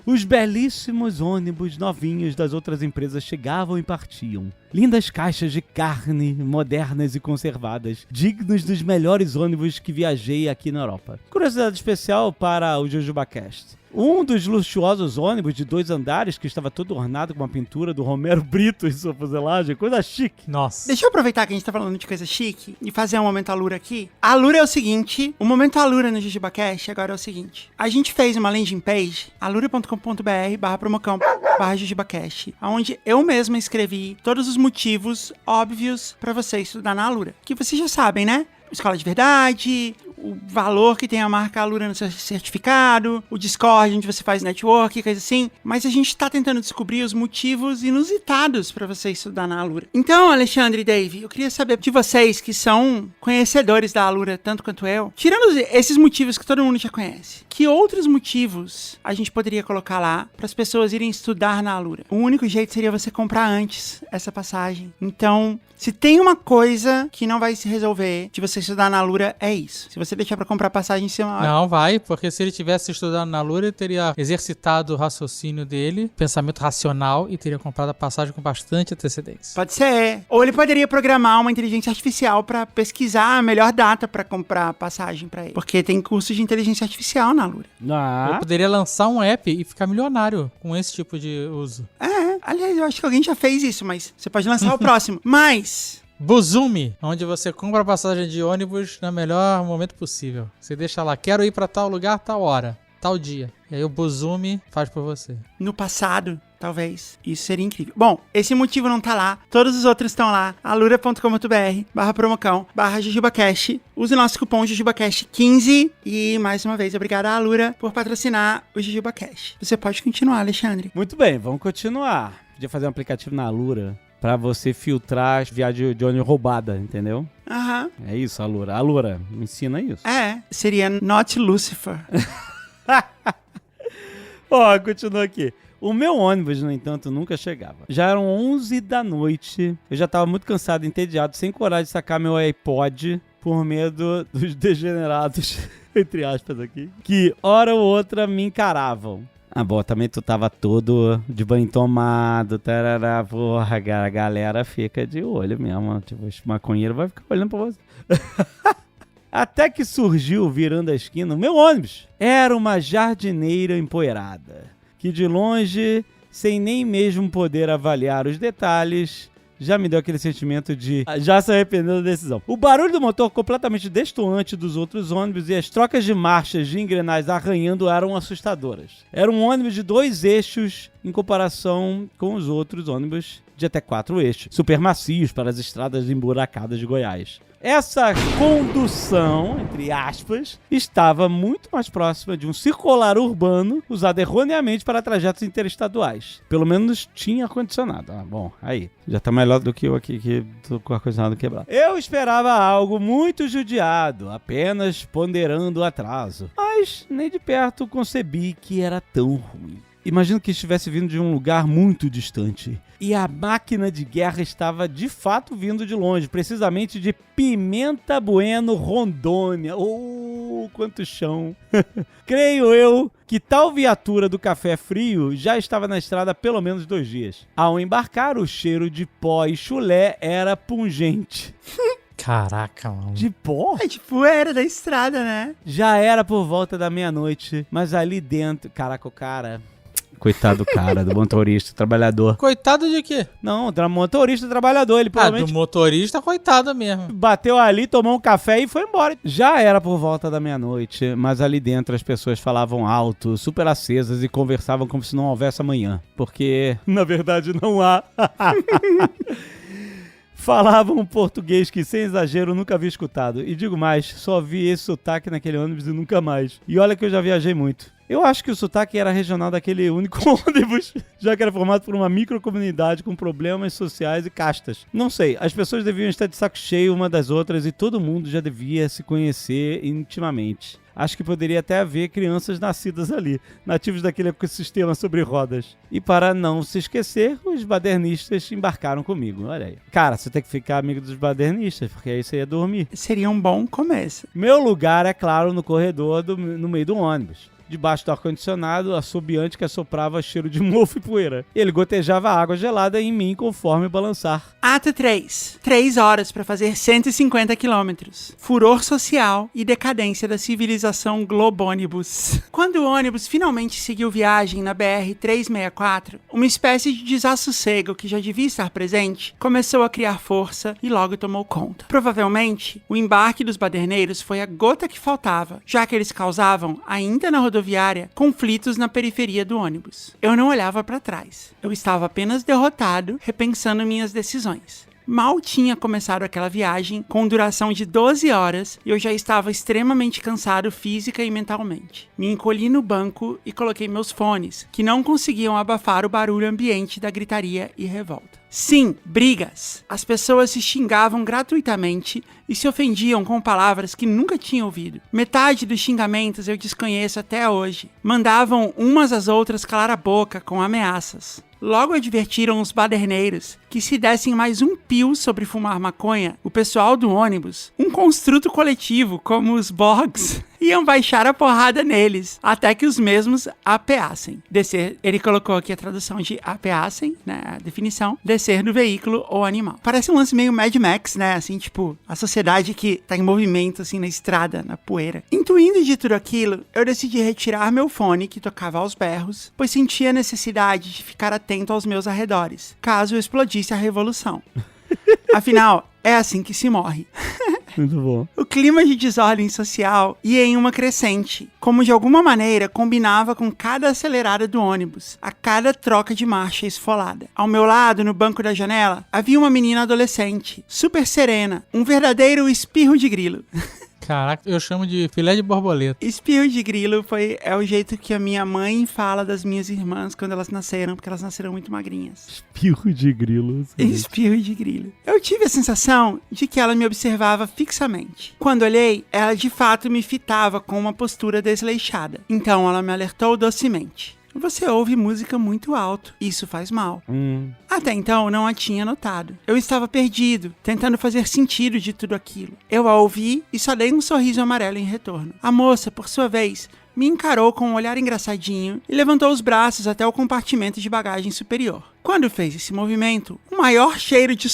Os belíssimos ônibus novinhos das outras empresas chegavam e partiam. Lindas caixas de carne, modernas e conservadas, dignos dos melhores ônibus que viajei aqui na Europa. Curiosidade especial para o JujubaCast. Um dos luxuosos ônibus de 2 andares, que estava todo ornado com uma pintura do Romero Brito em sua fuselagem, coisa chique. Nossa. Deixa eu aproveitar que a gente tá falando de coisa chique e fazer um momento Alura aqui. A Alura é o seguinte, o momento Alura no JujubaCast agora é o seguinte. A gente fez uma landing page, alura.com.br/promocão/JujubaCast, onde eu mesma escrevi todos os motivos óbvios pra você estudar na Alura. Que vocês já sabem, né? Escola de verdade, o valor que tem a marca Alura no seu certificado, o Discord onde você faz network, coisa assim. Mas a gente tá tentando descobrir os motivos inusitados pra você estudar na Alura. Então, Alexandre e Dave, eu queria saber de vocês que são conhecedores da Alura tanto quanto eu, tirando esses motivos que todo mundo já conhece, que outros motivos a gente poderia colocar lá para as pessoas irem estudar na Alura? O único jeito seria você comprar antes essa passagem. Então, se tem uma coisa que não vai se resolver de você estudar na Alura, é isso. Se você deixar pra comprar passagem em cima... Não, vai, porque se ele tivesse estudado na Alura, ele teria exercitado o raciocínio dele, pensamento racional, e teria comprado a passagem com bastante antecedência. Pode ser. Ou ele poderia programar uma inteligência artificial pra pesquisar a melhor data pra comprar passagem pra ele. Porque tem curso de inteligência artificial na Alura. Eu poderia lançar um app e ficar milionário com esse tipo de uso. Aliás, eu acho que alguém já fez isso, mas você pode lançar o próximo. Mas... Buzume, onde você compra a passagem de ônibus no melhor momento possível. Você deixa lá, quero ir pra tal lugar, tal hora, tal dia. E aí o Buzume faz por você. No passado, talvez. Isso seria incrível. Bom, esse motivo não tá lá. Todos os outros estão lá. alura.com.br/promocão/JujubaCast. Use nosso cupom JujubaCast15. E, mais uma vez, obrigado à Alura por patrocinar o JujubaCast. Você pode continuar, Alexandre. Muito bem, vamos continuar. Podia fazer um aplicativo na Alura pra você filtrar as viagens de ônibus roubada, entendeu? Aham. É isso, Alura. Alura, me ensina isso. Seria Not Lucifer. Continua aqui. O meu ônibus, no entanto, nunca chegava. Já eram 11 da noite. Eu já tava muito cansado, entediado, sem coragem de sacar meu iPod por medo dos degenerados, entre aspas aqui, que hora ou outra me encaravam. Bom, também tu tava todo de banho tomado, tarará, porra, a galera fica de olho mesmo. Tipo, os maconheiros vão ficar olhando pra você. Até que surgiu, virando a esquina, o meu ônibus. Era uma jardineira empoeirada, que de longe, sem nem mesmo poder avaliar os detalhes, já me deu aquele sentimento de já se arrependendo da decisão. O barulho do motor completamente destoante dos outros ônibus e as trocas de marchas de engrenagens arranhando eram assustadoras. Era um ônibus de 2 eixos em comparação com os outros ônibus de até 4 eixos, super macios para as estradas emburacadas de Goiás. Essa condução, entre aspas, estava muito mais próxima de um circular urbano usado erroneamente para trajetos interestaduais. Pelo menos tinha ar-condicionado. Bom, aí. Já tá melhor do que eu aqui, que tô com o ar-condicionado quebrado. Eu esperava algo muito judiado, apenas ponderando o atraso. Mas nem de perto concebi que era tão ruim. Imagino que estivesse vindo de um lugar muito distante. E a máquina de guerra estava de fato vindo de longe, precisamente de Pimenta Bueno, Rondônia. Oh, quanto chão! Creio eu que tal viatura do café frio já estava na estrada há pelo menos 2 dias. Ao embarcar, o cheiro de pó e chulé era pungente. Caraca, mano. De pó? É tipo, era da estrada, né? Já era por volta da meia-noite, mas ali dentro... Caraca, o cara... Coitado do cara, do motorista, trabalhador. Coitado de quê? Não, motorista, trabalhador. Ele provavelmente do motorista, coitado mesmo. bateu ali, tomou um café e foi embora. Já era por volta da meia-noite, mas ali dentro as pessoas falavam alto, super acesas e conversavam como se não houvesse amanhã. Porque, na verdade, não há. Falavam um português que, sem exagero, nunca havia escutado. E digo mais, só vi esse sotaque naquele ônibus e nunca mais. E olha que eu já viajei muito. Eu acho que o sotaque era regional daquele único ônibus, já que era formado por uma microcomunidade com problemas sociais e castas. Não sei, as pessoas deviam estar de saco cheio uma das outras e todo mundo já devia se conhecer intimamente. Acho que poderia até haver crianças nascidas ali, nativos daquele ecossistema sobre rodas. E para não se esquecer, os badernistas embarcaram comigo, olha aí. Cara, você tem que ficar amigo dos badernistas, porque aí você ia dormir. Seria um bom começo. Meu lugar, é claro, no corredor, no meio do ônibus. Debaixo do ar-condicionado, assobiante que assoprava cheiro de mofo e poeira. Ele gotejava água gelada em mim conforme balançar. Ato 3. 3 horas para fazer 150 quilômetros. Furor social e decadência da civilização globônibus. Quando o ônibus finalmente seguiu viagem na BR-364, uma espécie de desassossego que já devia estar presente começou a criar força e logo tomou conta. Provavelmente, o embarque dos baderneiros foi a gota que faltava, já que eles causavam, ainda na rodoviária, conflitos na periferia do ônibus. Eu não olhava para trás. Eu estava apenas derrotado, repensando minhas decisões. Mal tinha começado aquela viagem, com duração de 12 horas, e eu já estava extremamente cansado física e mentalmente. Me encolhi no banco e coloquei meus fones, que não conseguiam abafar o barulho ambiente da gritaria e revolta. Sim, brigas. As pessoas se xingavam gratuitamente e se ofendiam com palavras que nunca tinha ouvido. Metade dos xingamentos eu desconheço até hoje. Mandavam umas às outras calar a boca com ameaças. Logo advertiram os baderneiros que se dessem mais um pio sobre fumar maconha, o pessoal do ônibus, um construto coletivo como os Borgs, iam baixar a porrada neles, até que os mesmos apeassem. Descer, ele colocou aqui a tradução de apeassem, né, a definição, descer do veículo ou animal. Parece um lance meio Mad Max, né, assim, tipo, a sociedade que tá em movimento, assim, na estrada, na poeira. Intuindo de tudo aquilo, eu decidi retirar meu fone, que tocava aos berros, pois sentia a necessidade de ficar atento aos meus arredores, caso explodisse a revolução. Afinal, é assim que se morre. Muito bom. O clima de desordem social ia em uma crescente, como de alguma maneira combinava com cada acelerada do ônibus, a cada troca de marcha esfolada. Ao meu lado, no banco da janela, havia uma menina adolescente, super serena, um verdadeiro espirro de grilo. Caraca, eu chamo de filé de borboleta. Espirro de grilo é o jeito que a minha mãe fala das minhas irmãs quando elas nasceram, porque elas nasceram muito magrinhas. Espirro de grilo. Espirro de grilo. Eu tive a sensação de que ela me observava fixamente. Quando olhei, ela de fato me fitava com uma postura desleixada. Então ela me alertou docemente. Você ouve música muito alto, isso faz mal. Até então não a tinha notado. Eu estava perdido, tentando fazer sentido de tudo aquilo. Eu a ouvi e só dei um sorriso amarelo em retorno. A moça, por sua vez, me encarou com um olhar engraçadinho e levantou os braços até o compartimento de bagagem superior. Quando fez esse movimento, o maior cheiro de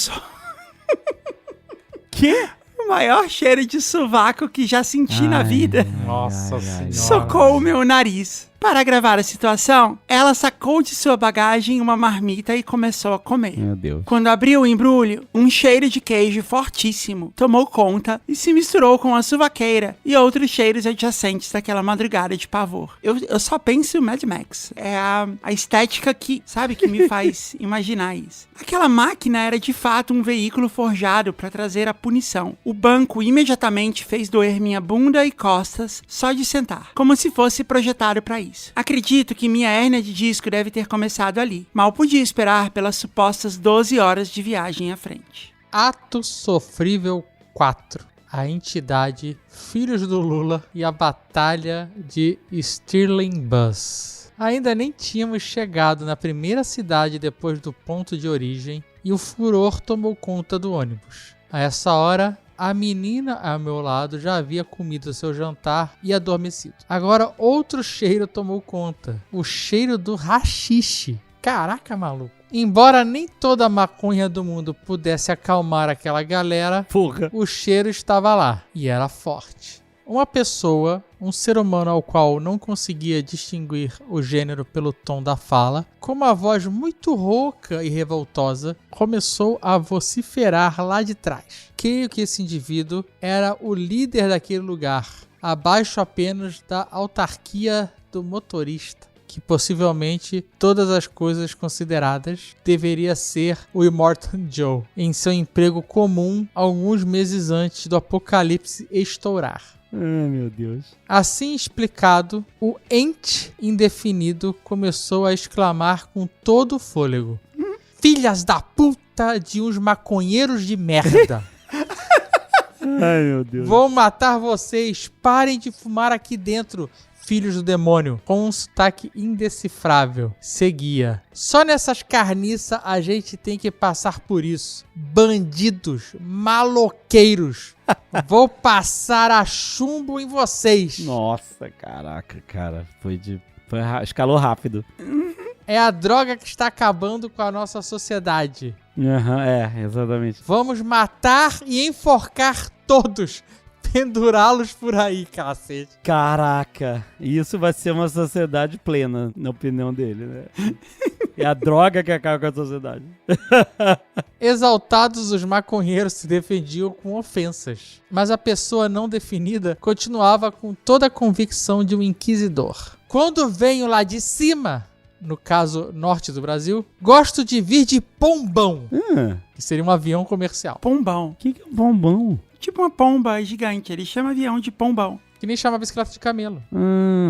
Quê? O O maior cheiro de sovaco que já senti na vida Nossa senhora. socou o meu nariz. Para agravar a situação, ela sacou de sua bagagem uma marmita e começou a comer. Meu Deus. Quando abriu o embrulho, um cheiro de queijo fortíssimo tomou conta e se misturou com a suvaqueira e outros cheiros adjacentes daquela madrugada de pavor. Eu só penso em Mad Max. É a estética que, sabe, que me faz imaginar isso. Aquela máquina era de fato um veículo forjado para trazer a punição. O banco imediatamente fez doer minha bunda e costas só de sentar, como se fosse projetado para isso. Acredito que minha hérnia de disco deve ter começado ali. Mal podia esperar pelas supostas 12 horas de viagem à frente. Ato Sofrível 4. A entidade, Filhos do Lula e a Batalha de Stirling Bus. Ainda nem tínhamos chegado na primeira cidade depois do ponto de origem e o furor tomou conta do ônibus. A essa hora, a menina ao meu lado já havia comido seu jantar e adormecido. Agora outro cheiro tomou conta. O cheiro do haxixe. Caraca, maluco. Embora nem toda a maconha do mundo pudesse acalmar aquela galera, Porra. o cheiro estava lá e era forte. Uma pessoa, um ser humano ao qual não conseguia distinguir o gênero pelo tom da fala, com uma voz muito rouca e revoltosa, começou a vociferar lá de trás. Creio que esse indivíduo era o líder daquele lugar, abaixo apenas da autarquia do motorista, que possivelmente, todas as coisas consideradas, deveria ser o Immortan Joe, em seu emprego comum alguns meses antes do apocalipse estourar. Ai, meu Deus. Assim explicado, o ente indefinido começou a exclamar com todo o fôlego: filhas da puta de uns maconheiros de merda! Ai, meu Deus. Vou matar vocês! Parem de fumar aqui dentro, filhos do demônio! Com um sotaque indecifrável, seguia: só nessas carniças a gente tem que passar por isso. Bandidos, maloqueiros! Vou passar a chumbo em vocês! Nossa, caraca, cara. Escalou rápido. É a droga que está acabando com a nossa sociedade. Exatamente. Vamos matar e enforcar todos. Pendurá-los por aí, cacete. Caraca, isso vai ser uma sociedade plena, na opinião dele, né? É a droga que acaba com a sociedade. Exaltados, os maconheiros se defendiam com ofensas. Mas a pessoa não definida continuava com toda a convicção de um inquisidor. Quando venho lá de cima, no caso norte do Brasil, gosto de vir de pombão, que seria um avião comercial. Pombão. O que é um bombom? Tipo uma pomba gigante. Ele chama avião de pombão. Que nem chama bicicleta de camelo.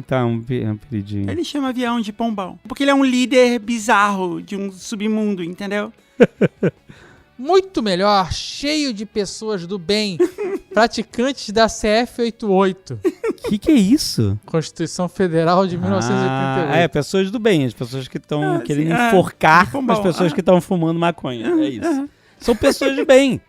Tá, um apelidinho. Ele chama avião de pombão. Porque ele é um líder bizarro de um submundo, entendeu? Muito melhor, cheio de pessoas do bem, praticantes da CF88. Que é isso? Constituição Federal de 1988. Pessoas do bem, as pessoas que estão querendo sim, enforcar pombão, as pessoas que estão fumando maconha. É isso. São pessoas de bem.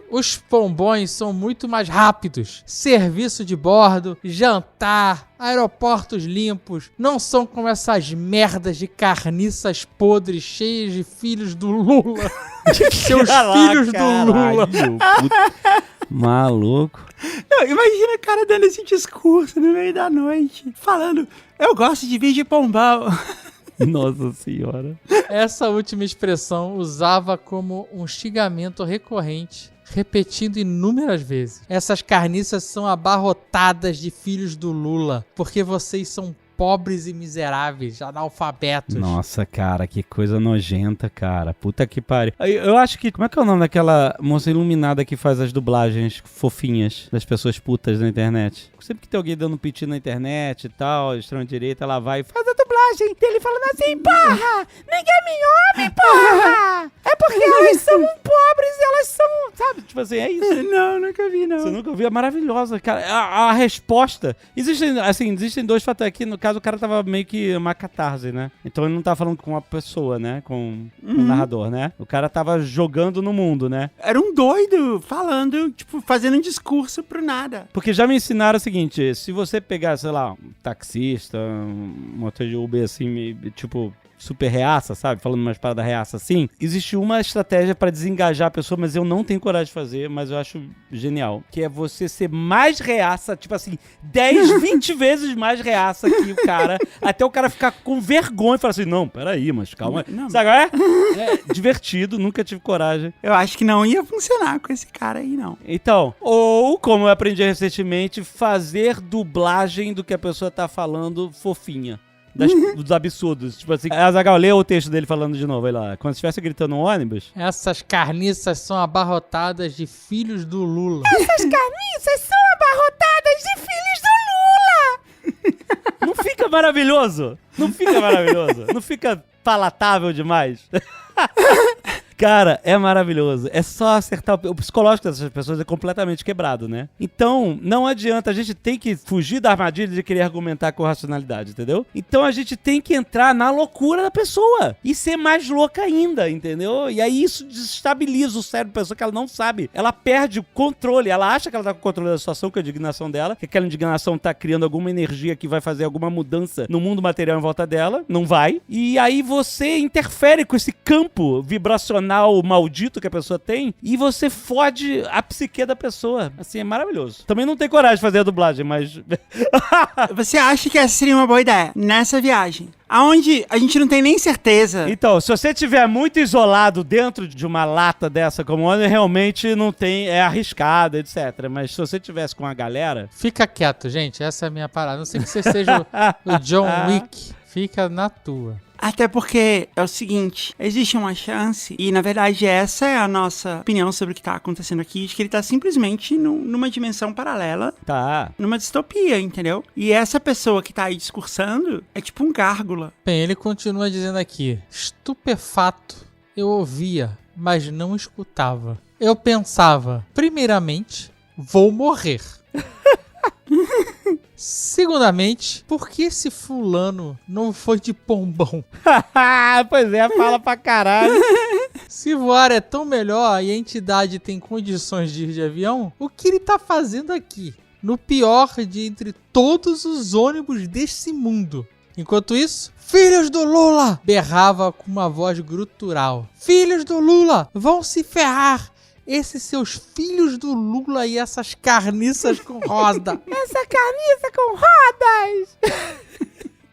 Os pombões são muito mais rápidos. Serviço de bordo, jantar, aeroportos limpos. Não são como essas merdas de carniças podres cheias de filhos do Lula. Seus filhos do Lula. Maluco. Não, imagina o cara dando esse discurso no meio da noite, falando, eu gosto de vir de pombão. Nossa senhora. Essa última expressão usava como um xingamento recorrente, repetindo inúmeras vezes. Essas carniças são abarrotadas de filhos do Lula, porque vocês são pobres e miseráveis, analfabetos. Nossa, cara, que coisa nojenta, cara. Puta que pariu. Eu acho que... Como é que é o nome daquela moça iluminada que faz as dublagens fofinhas das pessoas putas na internet? Sempre que tem alguém dando piti na internet e tal, extrema-direita, ela vai e faz a dublagem dele falando assim, porra, ninguém me ouve, porra! É porque elas são pobres e elas são... Sabe? Tipo assim, é isso. Não, nunca vi, não. Você nunca viu? É maravilhosa, cara. A resposta... Existem dois fatores aqui. No caso, o cara tava meio que uma catarse, né? Então ele não tava falando com uma pessoa, né? Com um narrador, né? O cara tava jogando no mundo, né? Era um doido falando, tipo, fazendo um discurso pro nada. Porque já me ensinaram o seguinte, se você pegar, sei lá, um taxista, um motor de Uber, assim, tipo... super reaça, sabe? Falando umas paradas reaça assim. Existe uma estratégia pra desengajar a pessoa, mas eu não tenho coragem de fazer, mas eu acho genial. Que é você ser mais reaça, tipo assim, 10, 20 vezes mais reaça que o cara, até o cara ficar com vergonha e falar assim, não, peraí, mas calma. Não. Sabe qual é? É divertido, nunca tive coragem. Eu acho que não ia funcionar com esse cara aí, não. Então, ou, como eu aprendi recentemente, fazer dublagem do que a pessoa tá falando fofinha. Dos absurdos. Tipo assim, Azaghal, lê o texto dele falando de novo, aí lá. Quando estivesse gritando no ônibus... Essas carniças são abarrotadas de filhos do Lula. Essas carniças são abarrotadas de filhos do Lula! Não fica maravilhoso? Não fica maravilhoso? Não fica palatável demais? Cara, é maravilhoso. É só acertar. O psicológico dessas pessoas é completamente quebrado, né? Então, não adianta. A gente tem que fugir da armadilha de querer argumentar com racionalidade, entendeu? Então, a gente tem que entrar na loucura da pessoa e ser mais louca ainda, entendeu? E aí, isso desestabiliza o cérebro da pessoa que ela não sabe. Ela perde o controle. Ela acha que ela tá com o controle da situação, com a indignação dela, que aquela indignação tá criando alguma energia que vai fazer alguma mudança no mundo material em volta dela. Não vai. E aí, você interfere com esse campo vibracional maldito que a pessoa tem e você fode a psique da pessoa. Assim, é maravilhoso. Também não tenho coragem de fazer a dublagem, mas... Você acha que essa seria uma boa ideia nessa viagem? Aonde a gente não tem nem certeza. Então, se você estiver muito isolado dentro de uma lata dessa como ônibus, realmente não tem, é arriscado, etc. Mas se você tivesse com a galera... Fica quieto, gente. Essa é a minha parada. Não sei que você seja o John Wick. Fica na tua. Até porque é o seguinte, existe uma chance, e na verdade essa é a nossa opinião sobre o que tá acontecendo aqui, de que ele tá simplesmente numa dimensão paralela, Tá. numa distopia, entendeu? E essa pessoa que tá aí discursando é tipo um gárgula. Bem, ele continua dizendo aqui: estupefato, eu ouvia, mas não escutava. Eu pensava, primeiramente, vou morrer. Segundamente, por que esse fulano não foi de pombão? Pois é, fala pra caralho. Se voar é tão melhor e a entidade tem condições de ir de avião, o que ele tá fazendo aqui? No pior de entre todos os ônibus desse mundo. Enquanto isso, filhos do Lula! Berrava com uma voz gutural. Filhos do Lula, vão se ferrar! Esses seus filhos do Lula e essas carniças com roda. Essa carniça com rodas!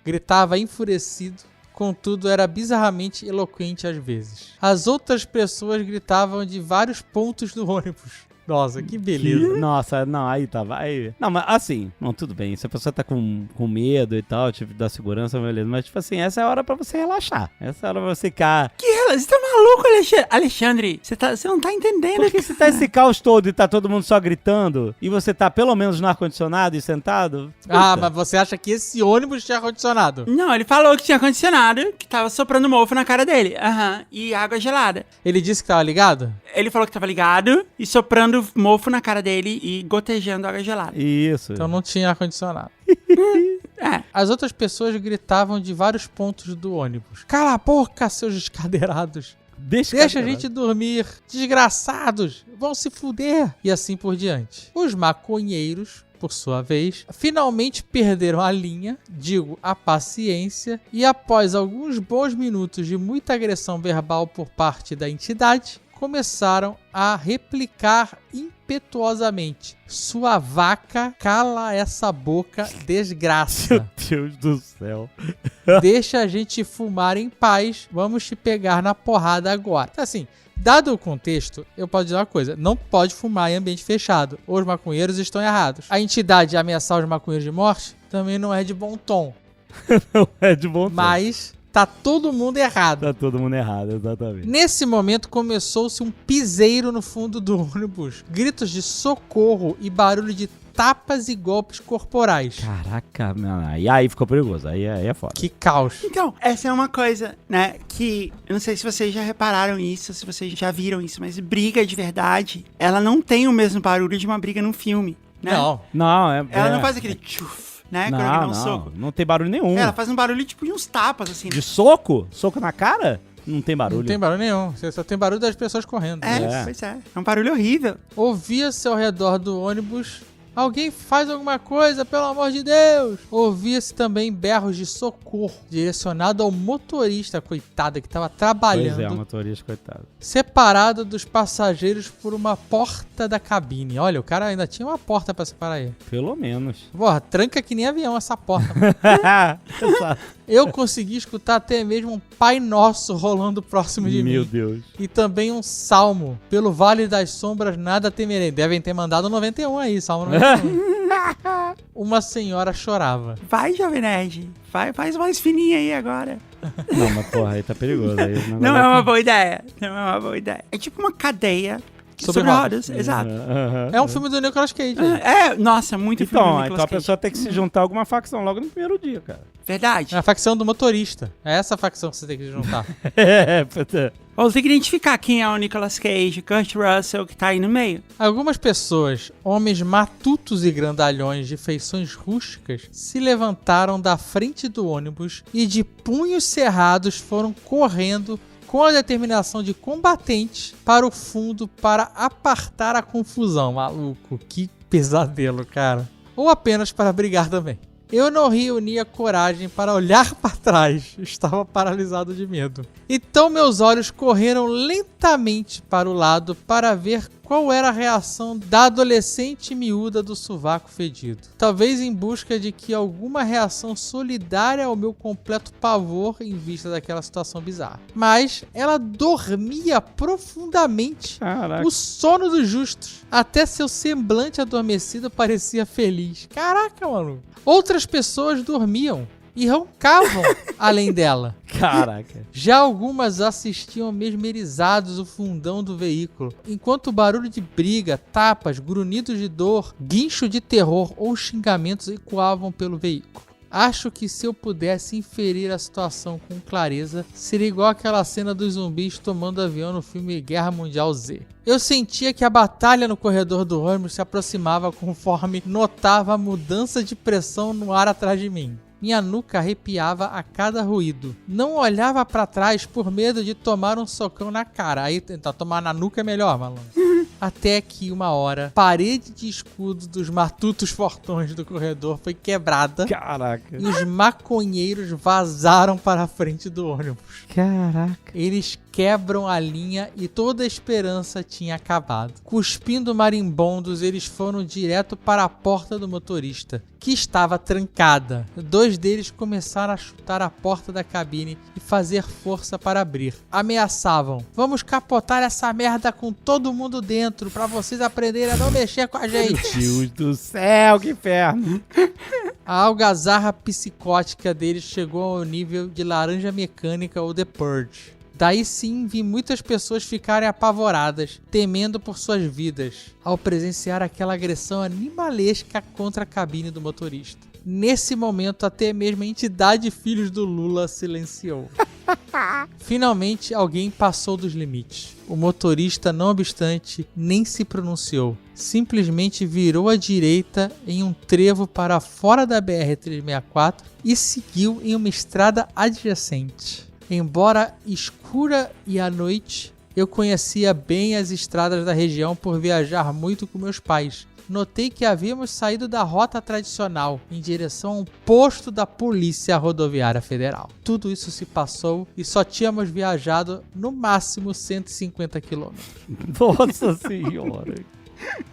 Gritava enfurecido, contudo era bizarramente eloquente às vezes. As outras pessoas gritavam de vários pontos do ônibus. Nossa, que beleza. Nossa, não, aí tava. Aí... Não, mas assim, não, tudo bem. Se a pessoa tá com medo e tal, tipo, da segurança, beleza. Mas, tipo assim, essa é a hora pra você relaxar. Essa é a hora pra você ficar. Você tá maluco, Alexandre? Você não tá entendendo. Porque se tá esse caos todo e tá todo mundo só gritando, e você tá pelo menos no ar-condicionado e sentado. Ah, mas você acha que esse ônibus tinha ar-condicionado? Não, ele falou que tinha ar-condicionado, que tava soprando mofo na cara dele. Aham, e água gelada. Ele disse que tava ligado? Ele falou que tava ligado e soprando mofo na cara dele e gotejando água gelada. Isso. Então não tinha ar-condicionado. É. As outras pessoas gritavam de vários pontos do ônibus. Cala a boca, seus descadeirados. Deixa a gente dormir. Desgraçados. Vão se fuder. E assim por diante. Os maconheiros, por sua vez, finalmente perderam a linha, digo, a paciência, e após alguns bons minutos de muita agressão verbal por parte da entidade, começaram a replicar impetuosamente. Sua vaca, cala essa boca, desgraça. Meu Deus do céu. Deixa a gente fumar em paz, vamos te pegar na porrada agora. Então, assim, dado o contexto, eu posso dizer uma coisa: não pode fumar em ambiente fechado. Os maconheiros estão errados. A entidade ameaçar os maconheiros de morte também não é de bom tom. Não é de bom tom. Mas tá todo mundo errado. Tá todo mundo errado, exatamente. Nesse momento começou-se um piseiro no fundo do ônibus. Gritos de socorro e barulho de tapas e golpes corporais. Caraca, mano. E aí ficou perigoso. Aí é foda. Que caos. Então, essa é uma coisa, né, que eu não sei se vocês já repararam isso, se vocês já viram isso, mas briga de verdade, ela não tem o mesmo barulho de uma briga num filme, né? Não. Não, Ela não faz aquele tchuf, né, quando alguém dá um soco. Não tem barulho nenhum. Ela faz um barulho tipo de uns tapas, assim. De soco? Soco na cara? Não tem barulho. Não tem barulho nenhum. Você só tem barulho das pessoas correndo. É, pois é. É um barulho horrível. Ouvia-se ao redor do ônibus Alguém faz alguma coisa, pelo amor de Deus! Ouvia-se também berros de socorro, direcionado ao motorista, coitado, que estava trabalhando. Pois é, o motorista, coitado. Separado dos passageiros por uma porta da cabine. Olha, o cara ainda tinha uma porta pra separar ele. Pelo menos. Porra, tranca que nem avião essa porta. Exato. Eu consegui escutar até mesmo um Pai Nosso rolando próximo de mim. Meu Deus. E também um salmo. Pelo Vale das Sombras nada temerei. Devem ter mandado 91 aí, salmo 91. Uma senhora chorava. Vai, Jovem Nerd. Faz mais fininha aí agora. Não, mas porra, aí tá perigoso. Aí Não é uma boa ideia. Não é uma boa ideia. É tipo uma cadeia sobre rodas. Exato. É um filme do Nicolas Cage. Nossa, muito filme do Então Nicolas a Cage. pessoa tem que se juntar a alguma facção logo no primeiro dia, cara. Verdade. É a facção do motorista. É essa a facção que você tem que juntar. Ou tem que identificar quem é o Nicolas Cage, Kurt Russell, que tá aí no meio. Algumas pessoas, homens matutos e grandalhões de feições rústicas, se levantaram da frente do ônibus e de punhos cerrados foram correndo com a determinação de combatentes para o fundo para apartar a confusão. Maluco, que pesadelo, cara. Ou apenas para brigar também. Eu não reunia coragem para olhar para trás. Estava paralisado de medo. Então meus olhos correram lentamente para o lado para ver qual era a reação da adolescente miúda do sovaco fedido. Talvez em busca de que alguma reação solidária ao meu completo pavor em vista daquela situação bizarra. Mas ela dormia profundamente. Caraca. O sono dos justos. Até seu semblante adormecido parecia feliz. Caraca, mano. Outras pessoas dormiam e roncavam além dela. Caraca. Já algumas assistiam mesmerizados o fundão do veículo, enquanto o barulho de briga, tapas, grunhidos de dor, guincho de terror ou xingamentos ecoavam pelo veículo. Acho que se eu pudesse inferir a situação com clareza, seria igual aquela cena dos zumbis tomando avião no filme Guerra Mundial Z. Eu sentia que a batalha no corredor do ônibus se aproximava conforme notava a mudança de pressão no ar atrás de mim. Minha nuca arrepiava a cada ruído. Não olhava pra trás por medo de tomar um socão na cara. Aí tentar tomar na nuca é melhor, malandro. Até que uma hora, parede de escudo dos matutos fortões do corredor foi quebrada. Caraca. E os maconheiros vazaram para a frente do ônibus. Caraca. Eles quebram a linha e toda a esperança tinha acabado. Cuspindo marimbondos, eles foram direto para a porta do motorista, que estava trancada. 2 deles começaram a chutar a porta da cabine e fazer força para abrir. Ameaçavam: vamos capotar essa merda com todo mundo dentro, para vocês aprenderem a não mexer com a gente. Deus do céu, que inferno. A algazarra psicótica deles chegou ao nível de Laranja Mecânica ou The Purge. Daí sim vi muitas pessoas ficarem apavoradas, temendo por suas vidas, ao presenciar aquela agressão animalesca contra a cabine do motorista. Nesse momento, até mesmo a entidade Filhos do Lula silenciou. Finalmente, alguém passou dos limites. O motorista, não obstante, nem se pronunciou. Simplesmente virou à direita em um trevo para fora da BR-364 e seguiu em uma estrada adjacente. Embora escura e à noite, eu conhecia bem as estradas da região por viajar muito com meus pais. Notei que havíamos saído da rota tradicional em direção a um posto da Polícia Rodoviária Federal. Tudo isso se passou e só tínhamos viajado no máximo 150 quilômetros. Nossa senhora.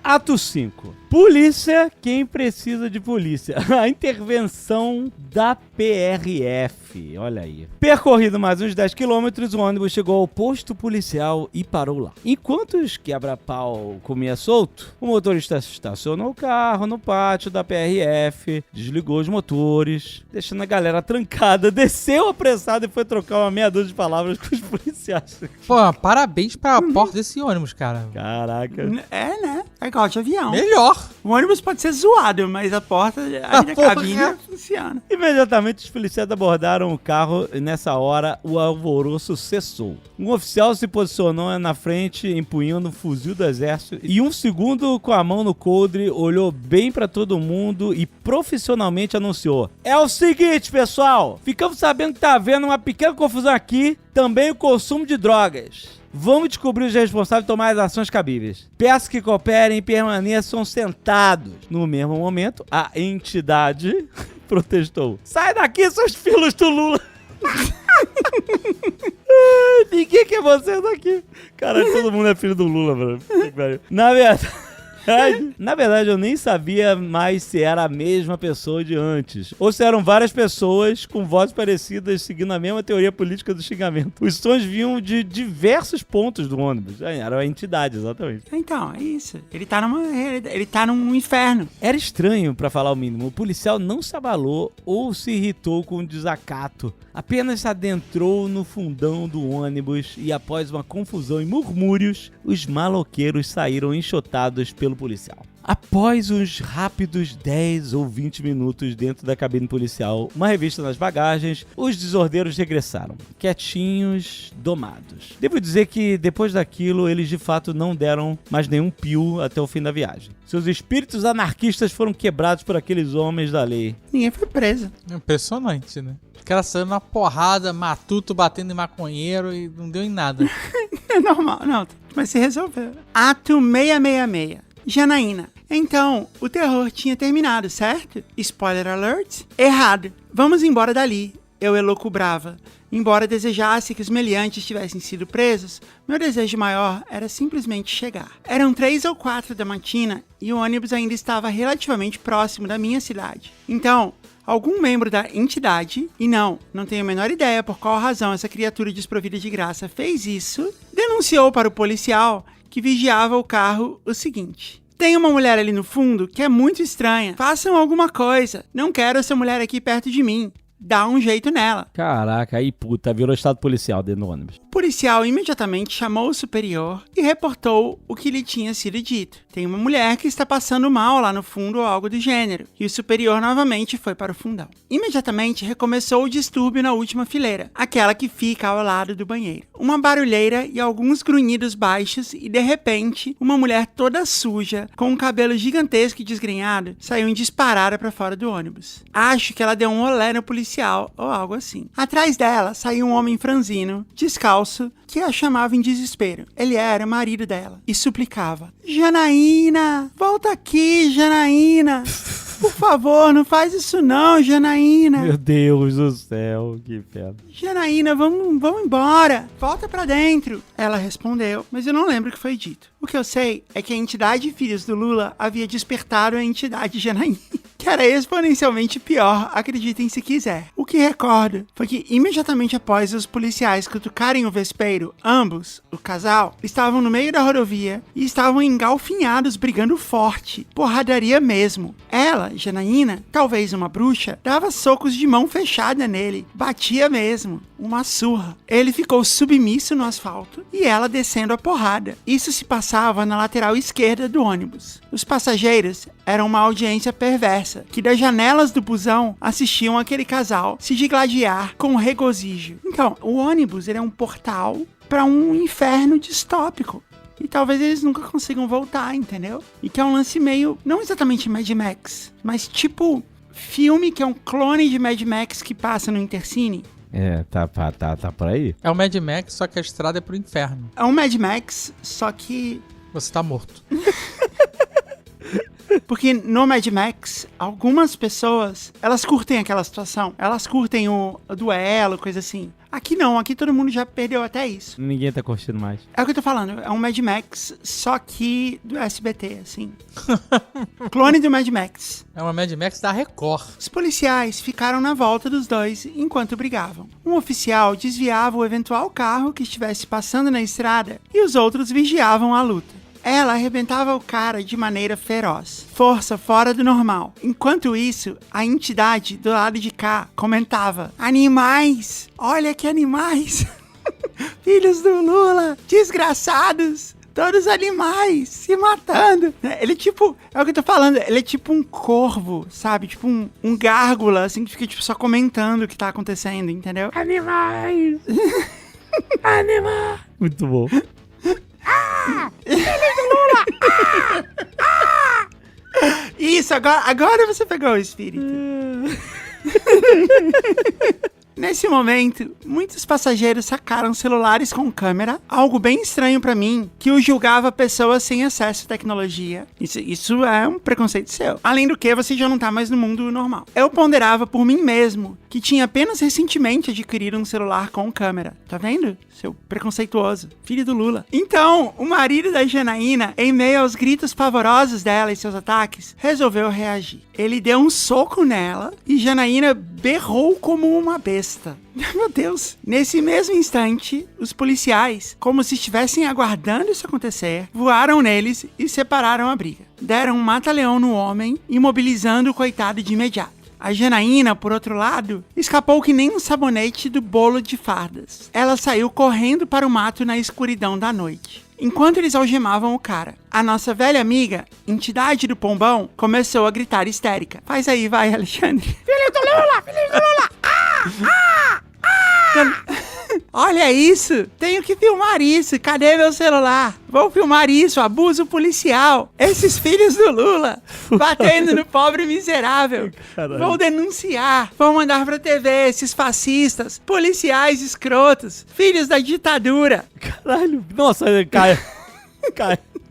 Ato 5. Polícia, quem precisa de polícia? A intervenção da PRF. Olha aí. Percorrido mais uns 10 quilômetros, o ônibus chegou ao posto policial e parou lá. Enquanto os quebra-pau comia solto, o motorista estacionou o carro no pátio da PRF, desligou os motores, deixando a galera trancada, desceu apressado e foi trocar uma meia dúzia de palavras com os policiais. Pô, parabéns pra porta desse ônibus, cara. Caraca. É, né? É igual de avião. Melhor. O ônibus pode ser zoado, mas a porta da cabine funciona. Imediatamente os policiais abordaram o carro e nessa hora o alvoroço cessou. Um oficial se posicionou na frente empunhando um fuzil do exército e um segundo com a mão no coldre olhou bem pra todo mundo e profissionalmente anunciou: é o seguinte, pessoal, ficamos sabendo que tá havendo uma pequena confusão aqui, também o consumo de drogas. Vamos descobrir os responsáveis e tomar as ações cabíveis. Peço que cooperem e permaneçam sentados. No mesmo momento, a entidade protestou. Sai daqui, seus filhos do Lula! Ninguém quer vocês aqui. Caralho, todo mundo é filho do Lula, mano. Na verdade, eu nem sabia mais se era a mesma pessoa de antes, ou se eram várias pessoas com vozes parecidas seguindo a mesma teoria política do xingamento. Os sons vinham de diversos pontos do ônibus. Era a entidade, exatamente. Então, é isso. Ele tá num inferno. Era estranho, pra falar o mínimo. O policial não se abalou ou se irritou com o desacato. Apenas se adentrou no fundão do ônibus e, após uma confusão e murmúrios, os maloqueiros saíram enxotados pelo policial. Após uns rápidos 10 ou 20 minutos dentro da cabine policial, uma revista nas bagagens, os desordeiros regressaram, quietinhos, domados. Devo dizer que, depois daquilo, eles de fato não deram mais nenhum pio até o fim da viagem. Seus espíritos anarquistas foram quebrados por aqueles homens da lei. Ninguém foi preso. Impressionante, né? Os caras saíram na porrada, matuto, batendo em maconheiro e não deu em nada. É normal, não, mas se resolveu. Ato 666. Janaína. Então, o terror tinha terminado, certo? Spoiler alert. Errado. Vamos embora dali. Eu elucubrava. Embora desejasse que os meliantes tivessem sido presos, meu desejo maior era simplesmente chegar. Eram 3 ou 4 da matina e o ônibus ainda estava relativamente próximo da minha cidade. Então, algum membro da entidade, e não tenho a menor ideia por qual razão essa criatura desprovida de graça fez isso, denunciou para o policial que vigiava o carro o seguinte: tem uma mulher ali no fundo que é muito estranha. Façam alguma coisa. Não quero essa mulher aqui perto de mim. Dá um jeito nela. Caraca, aí puta, virou estado policial dentro do ônibus. O policial imediatamente chamou o superior e reportou o que lhe tinha sido dito. Tem uma mulher que está passando mal lá no fundo ou algo do gênero. E o superior novamente foi para o fundão. Imediatamente recomeçou o distúrbio na última fileira, aquela que fica ao lado do banheiro. Uma barulheira e alguns grunhidos baixos e, de repente, uma mulher toda suja, com um cabelo gigantesco e desgrenhado, saiu em disparada para fora do ônibus. Acho que ela deu um olé no policial ou algo assim. Atrás dela saiu um homem franzino, descalço, que a chamava em desespero. Ele era o marido dela e suplicava: Janaína, volta aqui, Janaína. Por favor, não faz isso não, Janaína. Meu Deus do céu, que pedra. Janaína, vamos embora. Volta pra dentro. Ela respondeu, mas eu não lembro o que foi dito. O que eu sei é que a entidade Filhos do Lula havia despertado a entidade Janaína, que era exponencialmente pior, acreditem se quiser. O que recordo foi que imediatamente após os policiais cutucarem o vespeiro, ambos, o casal, estavam no meio da rodovia e estavam engalfinhados brigando forte, porradaria mesmo. Ela, Janaína, talvez uma bruxa, dava socos de mão fechada nele, batia mesmo, uma surra. Ele ficou submisso no asfalto e ela descendo a porrada. Isso se passava na lateral esquerda do ônibus. Os passageiros eram uma audiência perversa, que das janelas do busão assistiam aquele casal se digladiar com regozijo. Então, o ônibus ele é um portal para um inferno distópico. E talvez eles nunca consigam voltar, entendeu? E que é um lance meio, não exatamente Mad Max, mas tipo filme que é um clone de Mad Max que passa no Intercine. É, tá por aí. É o Mad Max, só que a estrada é pro inferno. É um Mad Max, só que... Você tá morto. Porque no Mad Max, algumas pessoas, elas curtem aquela situação. Elas curtem o duelo, coisa assim. Aqui não, aqui todo mundo já perdeu até isso. Ninguém tá curtindo mais. É o que eu tô falando, é um Mad Max, só que do SBT, assim. Clone do Mad Max. É uma Mad Max da Record. Os policiais ficaram na volta dos dois enquanto brigavam. Um oficial desviava o eventual carro que estivesse passando na estrada e os outros vigiavam a luta. Ela arrebentava o cara de maneira feroz, força fora do normal. Enquanto isso, a entidade do lado de cá comentava: animais, olha que animais, filhos do Lula, desgraçados, todos animais, se matando. Ele tipo, é o que eu tô falando, ele é tipo um corvo, sabe? Tipo um gárgula, assim, que fica tipo só comentando o que tá acontecendo, entendeu? Animais! Animais! Muito bom. Filhos do Lula! Isso, agora você pegou o espírito. Nesse momento, muitos passageiros sacaram celulares com câmera, algo bem estranho pra mim, que o julgava pessoas sem acesso à tecnologia. Isso é um preconceito seu. Além do que, você já não tá mais no mundo normal. Eu ponderava por mim mesmo que tinha apenas recentemente adquirido um celular com câmera. Tá vendo? Seu preconceituoso. Filho do Lula. Então, o marido da Janaína, em meio aos gritos pavorosos dela e seus ataques, resolveu reagir. Ele deu um soco nela e Janaína berrou como uma besta. Meu Deus. Nesse mesmo instante, os policiais, como se estivessem aguardando isso acontecer, voaram neles e separaram a briga. Deram um mata-leão no homem, imobilizando o coitado de imediato. A Janaína, por outro lado, escapou que nem um sabonete do bolo de fardas. Ela saiu correndo para o mato na escuridão da noite. Enquanto eles algemavam o cara, a nossa velha amiga, entidade do pombão, começou a gritar histérica. Faz aí, vai, Alexandre. Filho do Lula! Filho do Lula! Olha isso! Tenho que filmar isso! Cadê meu celular? Vou filmar isso! Abuso policial! Esses filhos do Lula batendo no pobre miserável! Caralho. Vou denunciar! Vou mandar pra TV esses fascistas, policiais escrotos, filhos da ditadura! Caralho. Nossa, Caio.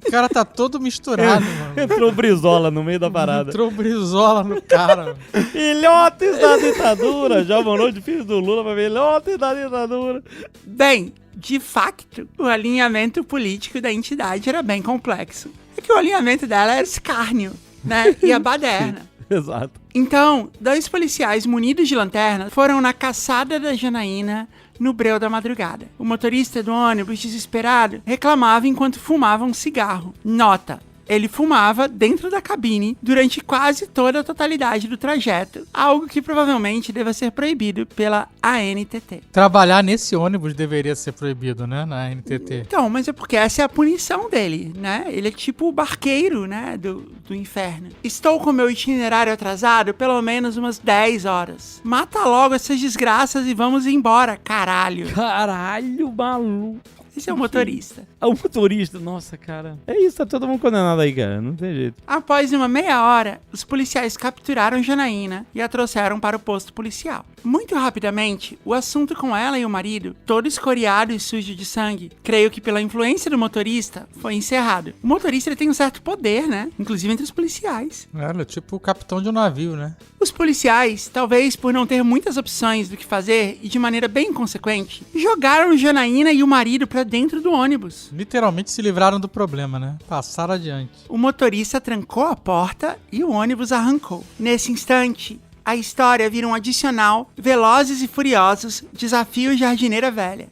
O cara tá todo misturado, mano. Entrou Brizola no meio da parada. Entrou Brizola no cara, mano. Filhotes da ditadura. Jovem Noite, filho do Lula, pra filhotes da ditadura. Bem, de facto, o alinhamento político da entidade era bem complexo. É que o alinhamento dela era escárnio, né? E a baderna. Exato. Então, 2 policiais munidos de lanterna foram na caçada da Janaína no breu da madrugada. O motorista do ônibus, desesperado, reclamava enquanto fumava um cigarro. Nota: ele fumava dentro da cabine durante quase toda a totalidade do trajeto, algo que provavelmente deva ser proibido pela ANTT. Trabalhar nesse ônibus deveria ser proibido, né? Na NTT. Então, mas é porque essa é a punição dele, né? Ele é tipo o barqueiro, né? Do inferno. Estou com meu itinerário atrasado pelo menos umas 10 horas. Mata logo essas desgraças e vamos embora, caralho. Caralho, maluco. Esse é o motorista. É o motorista, nossa, cara. É isso, tá todo mundo condenado aí, cara. Não tem jeito. Após uma meia hora, os policiais capturaram Janaína e a trouxeram para o posto policial. Muito rapidamente, o assunto com ela e o marido, todo escoriado e sujo de sangue, creio que pela influência do motorista, foi encerrado. O motorista ele tem um certo poder, né? Inclusive entre os policiais. Era tipo o capitão de um navio, né? Os policiais, talvez por não ter muitas opções do que fazer e de maneira bem inconsequente, jogaram Janaína e o marido para dentro do ônibus. Literalmente se livraram do problema, né? Passaram adiante. O motorista trancou a porta e o ônibus arrancou. Nesse instante, a história vira um adicional Velozes e Furiosos, Desafio Jardineira Velha.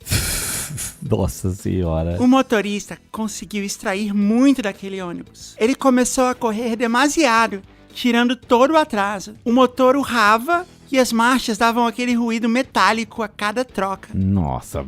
Nossa senhora. O motorista conseguiu extrair muito daquele ônibus. Ele começou a correr demasiado, tirando todo o atraso. O motor urrava e as marchas davam aquele ruído metálico a cada troca. Nossa,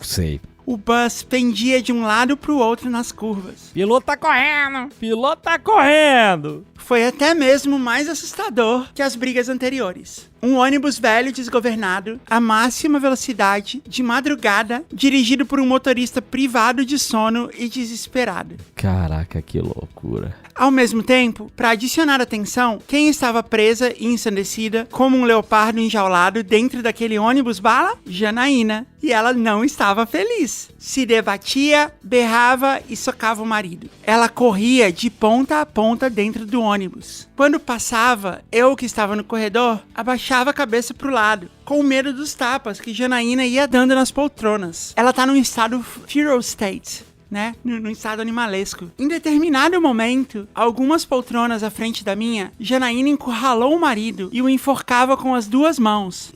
sei. O bus pendia de um lado pro outro nas curvas. Piloto tá correndo! Piloto tá correndo! Foi até mesmo mais assustador que as brigas anteriores. Um ônibus velho desgovernado, a máxima velocidade, de madrugada, dirigido por um motorista privado de sono e desesperado. Caraca, que loucura. Ao mesmo tempo, para adicionar atenção, quem estava presa e ensandecida como um leopardo enjaulado dentro daquele ônibus bala? Janaína. E ela não estava feliz. Se debatia, berrava e socava o marido. Ela corria de ponta a ponta dentro do ônibus. Quando passava, eu que estava no corredor, abaixava a cabeça pro lado, com medo dos tapas que Janaína ia dando nas poltronas. Ela tá num estado feral state, né? Num estado animalesco. Em determinado momento, algumas poltronas à frente da minha, Janaína encurralou o marido e o enforcava com as 2 mãos.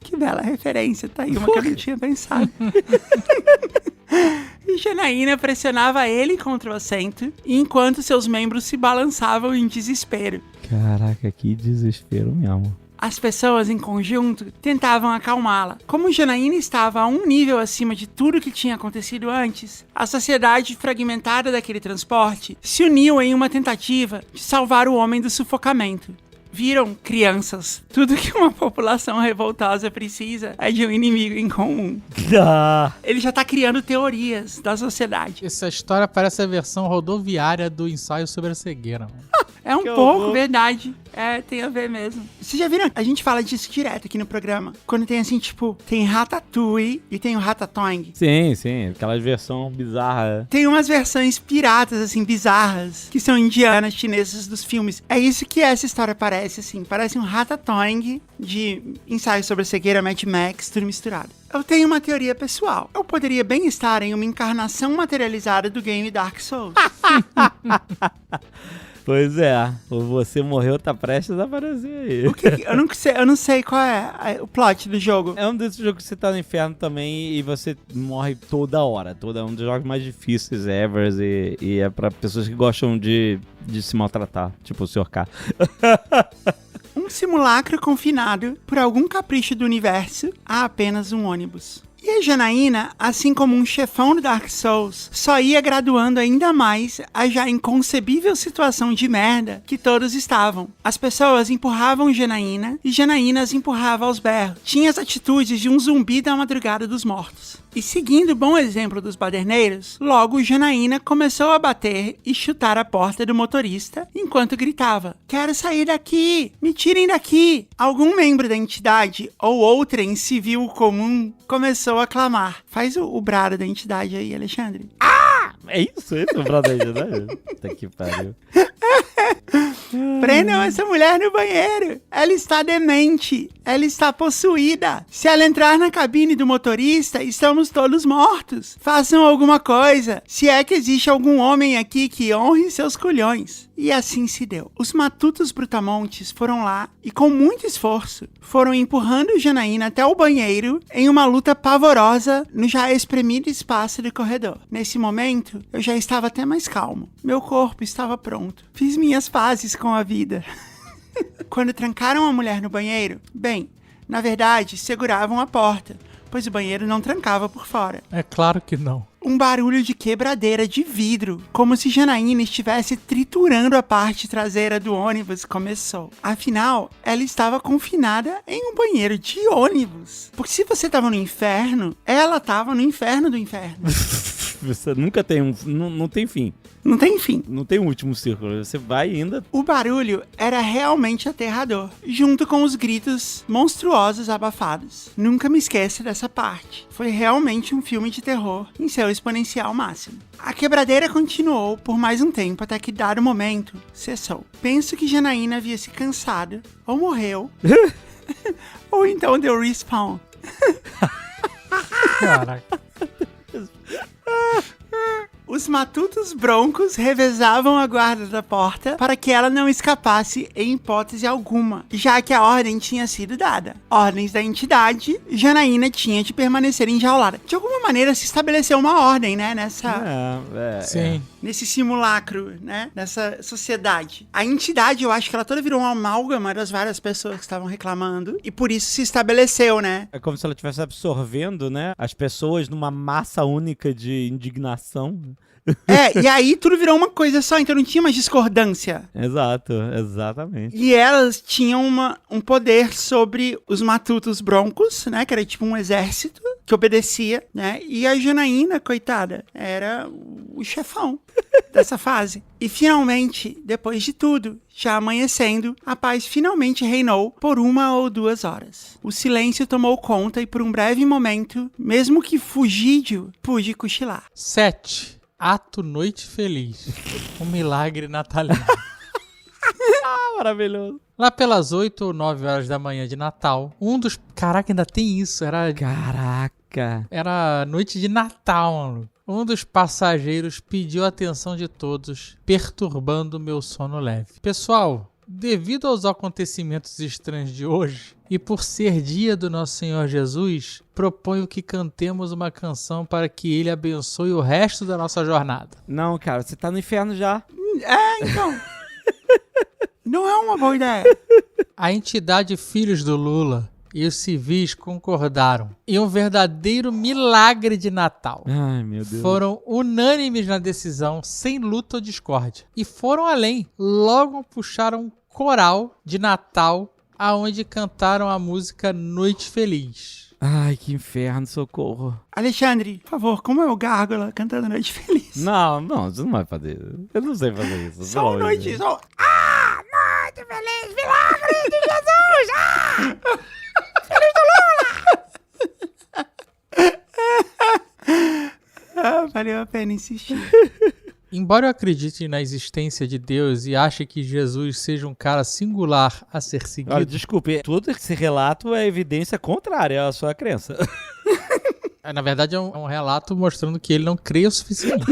Que bela referência, tá aí uma que eu não tinha pensado. E Janaína pressionava ele contra o assento, enquanto seus membros se balançavam em desespero. Caraca, que desespero mesmo. As pessoas em conjunto tentavam acalmá-la. Como Janaína estava a um nível acima de tudo que tinha acontecido antes, a sociedade fragmentada daquele transporte se uniu em uma tentativa de salvar o homem do sufocamento. Viram, crianças, tudo que uma população revoltosa precisa é de um inimigo em comum. Ele já tá criando teorias da sociedade. Essa história parece a versão rodoviária do ensaio sobre a cegueira, mano. É um Que pouco, horror. verdade. É, tem a ver mesmo. Vocês já viram? A gente fala disso direto aqui no programa. Quando tem assim, tipo, tem Ratatouille e tem o Ratatouille. Sim, aquelas versão bizarra. Tem umas versões piratas, assim, bizarras, que são indianas, chinesas dos filmes. É isso que essa história parece, assim. Parece um Ratatouille de ensaio sobre a cegueira, Mad Max, tudo misturado. Eu tenho uma teoria pessoal. Eu poderia bem estar em uma encarnação materializada do game Dark Souls. Pois é, o Você Morreu tá prestes a aparecer aí. O que eu não sei qual é o plot do jogo. É um desses jogos que você tá no inferno também e você morre toda hora. É um dos jogos mais difíceis ever e é pra pessoas que gostam de se maltratar, tipo o Sr. K. Um simulacro confinado por algum capricho do universo a apenas um ônibus. E a Janaína, assim como um chefão do Dark Souls, só ia graduando ainda mais a já inconcebível situação de merda que todos estavam. As pessoas empurravam Janaína e Janaína as empurrava aos berros. Tinha as atitudes de um zumbi da madrugada dos mortos. E seguindo o bom exemplo dos baderneiros, logo Janaína começou a bater e chutar a porta do motorista enquanto gritava: "Quero sair daqui! Me tirem daqui!" Algum membro da entidade ou outra em civil comum começou a clamar. Faz o brado da entidade aí, Alexandre. É isso, brother, né? Puta que pariu. Prendam essa mulher no banheiro. Ela está demente. Ela está possuída. Se ela entrar na cabine do motorista, estamos todos mortos. Façam alguma coisa. Se é que existe algum homem aqui que honre seus culhões. E assim se deu. Os matutos brutamontes foram lá e, com muito esforço, foram empurrando Janaína até o banheiro em uma luta pavorosa no já espremido espaço do corredor. Nesse momento, eu já estava até mais calmo. Meu corpo estava pronto. Fiz minhas pazes com a vida. Quando trancaram a mulher no banheiro, bem, na verdade, seguravam a porta, pois o banheiro não trancava por fora. É claro que não. Um barulho de quebradeira de vidro, como se Janaína estivesse triturando a parte traseira do ônibus, começou. Afinal, ela estava confinada em um banheiro de ônibus. Porque se você estava no inferno, ela estava no inferno do inferno. Você nunca tem não tem fim. Não tem fim. Não tem um último círculo. Você vai ainda. O barulho era realmente aterrador, junto com os gritos monstruosos abafados. Nunca me esqueça dessa parte. Foi realmente um filme de terror em seu exponencial máximo. A quebradeira continuou por mais um tempo até que, dado momento, cessou. Penso que Janaína havia se cansado, ou morreu, ou então deu respawn. Caraca. Os matutos broncos revezavam a guarda da porta para que ela não escapasse em hipótese alguma, já que a ordem tinha sido dada. Ordens da entidade, Janaína tinha de permanecer enjaulada. De alguma maneira se estabeleceu uma ordem, né, Sim. nesse simulacro, né, nessa sociedade. A entidade, eu acho que ela toda virou uma amálgama das várias pessoas que estavam reclamando, e por isso se estabeleceu, né? É como se ela estivesse absorvendo, né, as pessoas numa massa única de indignação. E aí tudo virou uma coisa só, então não tinha mais discordância. Exato, exatamente. E elas tinham um poder sobre os matutos broncos, né? Que era tipo um exército que obedecia, né? E a Janaína, coitada, era o chefão dessa fase. E finalmente, depois de tudo, já amanhecendo, a paz finalmente reinou por 1 ou 2 horas. O silêncio tomou conta e por um breve momento, mesmo que fugídio, pude cochilar. 7. Ato Noite Feliz. Um milagre natalino. Maravilhoso. Lá pelas 8 ou 9 horas da manhã de Natal, Caraca, ainda tem isso. Caraca. Era noite de Natal, mano. Um dos passageiros pediu a atenção de todos, perturbando meu sono leve. Pessoal, devido aos acontecimentos estranhos de hoje, e por ser dia do Nosso Senhor Jesus, proponho que cantemos uma canção para que Ele abençoe o resto da nossa jornada. Não, cara, você tá no inferno já. Então. Não é uma boa ideia. A entidade Filhos do Lula e os civis concordaram em um verdadeiro milagre de Natal. Ai, meu Deus. Foram unânimes na decisão, sem luta ou discórdia. E foram além. Logo puxaram um coral de Natal, aonde cantaram a música Noite Feliz. Ai, que inferno, socorro. Alexandre, por favor, como é o Gárgula cantando Noite Feliz? Não, você não vai fazer. Eu não sei fazer isso. Só uma noite, só... Ah! muito feliz. Milagre de Jesus! Valeu a pena insistir. Embora eu acredite na existência de Deus e ache que Jesus seja um cara singular a ser seguido... Olha, desculpe, todo esse relato é evidência contrária à sua crença. Na verdade, é um relato mostrando que ele não crê o suficiente.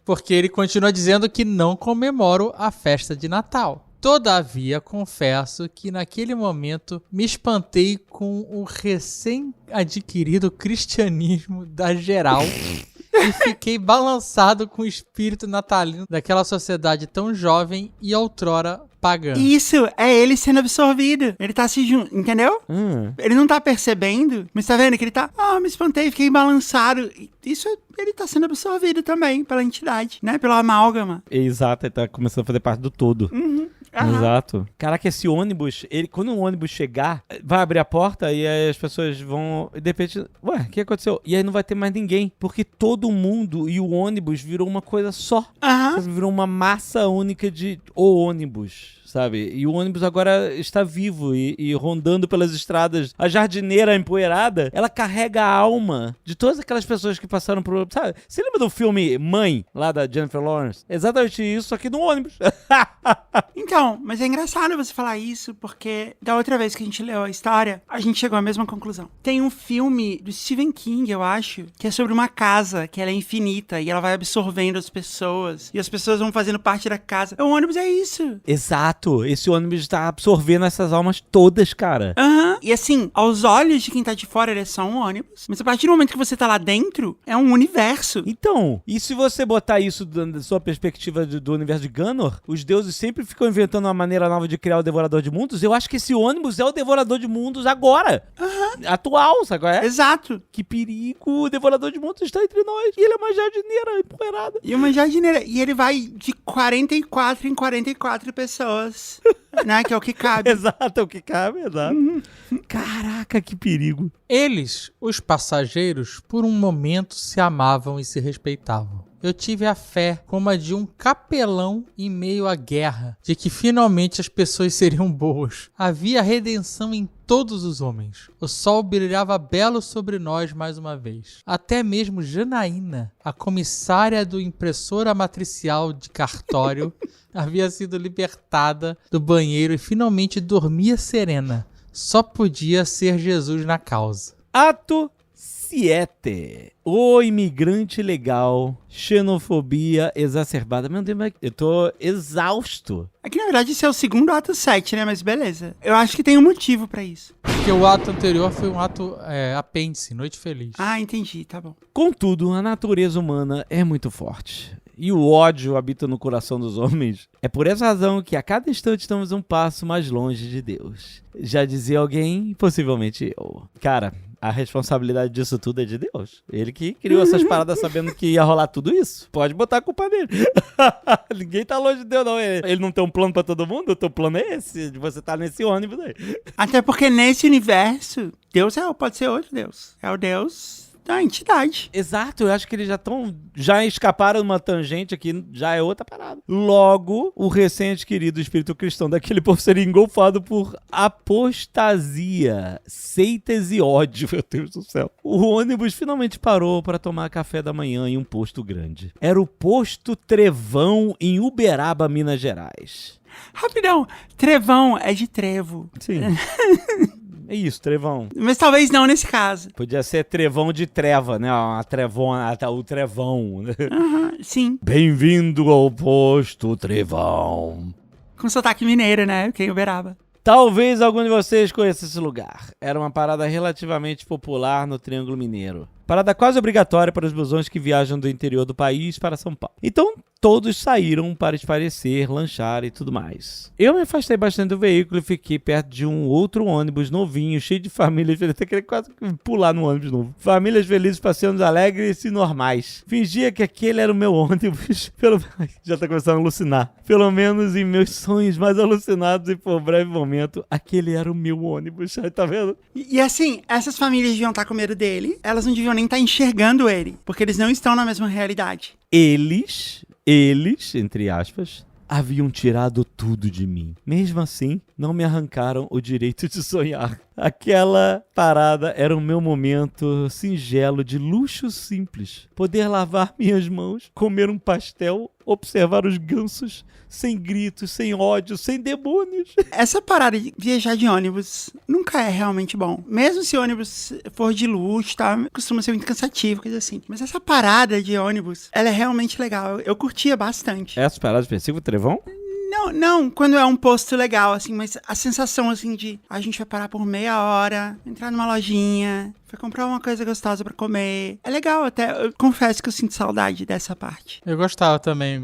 Porque ele continua dizendo que não comemoro a festa de Natal. Todavia, confesso que naquele momento me espantei com o recém-adquirido cristianismo da geral e fiquei balançado com o espírito natalino daquela sociedade tão jovem e outrora pagã. Isso, é ele sendo absorvido. Ele tá se juntando, entendeu? Ele não tá percebendo, mas tá vendo que ele tá... me espantei, fiquei balançado. Isso, ele tá sendo absorvido também pela entidade, né? Pelo amálgama. Exato, ele tá começando a fazer parte do todo. Aham. Exato. Caraca, esse ônibus, quando o ônibus chegar, vai abrir a porta e aí as pessoas vão... E de repente, ué, o que aconteceu? E aí não vai ter mais ninguém, porque todo mundo e o ônibus virou uma coisa só. Aham. Virou uma massa única de o ônibus, sabe? E o ônibus agora está vivo e rondando pelas estradas. A jardineira empoeirada, ela carrega a alma de todas aquelas pessoas que passaram por... Sabe? Você lembra do filme Mãe, lá da Jennifer Lawrence? Exatamente isso, só que no ônibus. Então, mas é engraçado você falar isso, porque da outra vez que a gente leu a história, a gente chegou à mesma conclusão. Tem um filme do Stephen King, eu acho, que é sobre uma casa, que ela é infinita, e ela vai absorvendo as pessoas, e as pessoas vão fazendo parte da casa. O ônibus é isso. Exato. Esse ônibus está absorvendo essas almas todas, cara. Aham. E assim, aos olhos de quem tá de fora, ele é só um ônibus. Mas a partir do momento que você tá lá dentro, é um universo. Então, e se você botar isso da sua perspectiva do universo de Gunnor, os deuses sempre ficam inventando uma maneira nova de criar o Devorador de Mundos. Eu acho que esse ônibus é o Devorador de Mundos agora. Atual, sabe qual é? Exato. Que perigo, o Devorador de Mundos está entre nós. E ele é uma jardineira empoeirada. E uma jardineira. E ele vai de 44 em 44 pessoas. Né? Que é o que cabe. Exato, é o que cabe, exato. Caraca, que perigo. Eles, os passageiros, por um momento se amavam e se respeitavam. Eu tive a fé como a de um capelão em meio à guerra, de que finalmente as pessoas seriam boas. Havia redenção em todos os homens. O sol brilhava belo sobre nós mais uma vez. Até mesmo Janaína, a comissária do impressora matricial de cartório, havia sido libertada do banheiro e finalmente dormia serena. Só podia ser Jesus na causa. Ato 7. O imigrante legal, xenofobia exacerbada. Meu Deus, eu tô exausto. Aqui, na verdade, esse é o segundo ato 7, né? Mas beleza. Eu acho que tem um motivo pra isso. Porque o ato anterior foi um ato apêndice, Noite Feliz. Ah, entendi. Tá bom. Contudo, a natureza humana é muito forte. E o ódio habita no coração dos homens. É por essa razão que a cada instante estamos um passo mais longe de Deus. Já dizia alguém, possivelmente eu. Cara, a responsabilidade disso tudo é de Deus. Ele que criou essas paradas sabendo que ia rolar tudo isso. Pode botar a culpa nele. Ninguém tá longe de Deus, não. Ele não tem um plano pra todo mundo? O teu plano é esse, de você tá nesse ônibus aí. Até porque nesse universo, Deus pode ser outro Deus. É o Deus da entidade. Exato, eu acho que eles já escaparam de uma tangente aqui, já é outra parada. Logo, o recém-adquirido espírito cristão daquele povo seria engolfado por apostasia, seitas e ódio, meu Deus do céu. O ônibus finalmente parou para tomar café da manhã em um posto grande. Era o posto Trevão, em Uberaba, Minas Gerais. Rapidão, trevão é de trevo. Sim. É isso, trevão. Mas talvez não nesse caso. Podia ser trevão de treva, né? Uma trevona, o trevão. Sim. Bem-vindo ao posto Trevão. Com sotaque mineiro, né? Quem Uberaba. Talvez algum de vocês conheça esse lugar. Era uma parada relativamente popular no Triângulo Mineiro. Parada quase obrigatória para os busões que viajam do interior do país para São Paulo. Então, todos saíram para espairecer, lanchar e tudo mais. Eu me afastei bastante do veículo e fiquei perto de um outro ônibus novinho, cheio de famílias felizes. Até queria quase pular no ônibus novo. Famílias felizes, passeando alegres e normais. Fingia que aquele era o meu ônibus. Já tá começando a alucinar. Pelo menos em meus sonhos mais alucinados e por breve momento, aquele era o meu ônibus. Tá vendo? E assim, essas famílias deviam estar com medo dele. Elas não deviam nem estar enxergando ele. Porque eles não estão na mesma realidade. Eles, entre aspas, haviam tirado tudo de mim. Mesmo assim, não me arrancaram o direito de sonhar. Aquela parada era o meu momento singelo de luxo simples. Poder lavar minhas mãos, comer um pastel, observar os gansos, sem gritos, sem ódio, sem demônios. Essa parada de viajar de ônibus nunca é realmente bom. Mesmo se o ônibus for de luxo, tá? Costuma ser muito cansativo, coisa assim. Mas essa parada de ônibus, ela é realmente legal. Eu curtia bastante. Essas paradas específicas, Trevão? Não, quando é um posto legal, assim, mas a sensação, assim, de a gente vai parar por meia hora, entrar numa lojinha, vai comprar uma coisa gostosa pra comer. É legal até, eu confesso que eu sinto saudade dessa parte. Eu gostava também,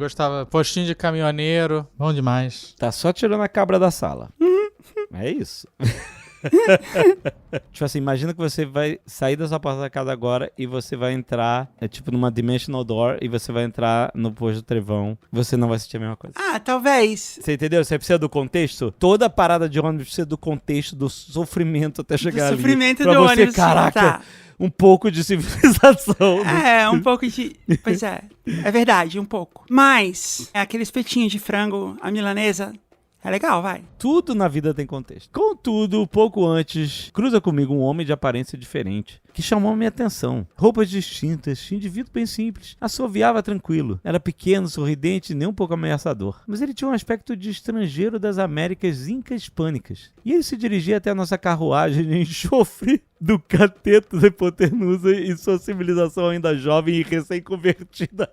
postinho de caminhoneiro, bom demais. Tá só tirando a cabra da sala. É isso. Tipo assim, imagina que você vai sair da sua porta da casa agora e você vai entrar, tipo numa dimensional door, e você vai entrar no posto do Trevão. Você não vai sentir a mesma coisa. Ah, talvez. Você entendeu? Você precisa do contexto. Toda parada de ônibus precisa do contexto, do sofrimento até chegar ali. Do sofrimento pra do você, ônibus. caraca, Tá. um pouco de civilização. É, um pouco de... Pois é, é verdade, um pouco. Mas, aquele espetinho de frango, a milanesa... É legal, vai. Tudo na vida tem contexto. Contudo, pouco antes, cruza comigo um homem de aparência diferente, que chamou minha atenção. Roupas distintas, indivíduo bem simples. Assoviava tranquilo. Era pequeno, sorridente e nem um pouco ameaçador. Mas ele tinha um aspecto de estrangeiro das Américas inca-hispânicas. E ele se dirigia até a nossa carruagem de enxofre do cateto da hipotenusa e sua civilização ainda jovem e recém-convertida.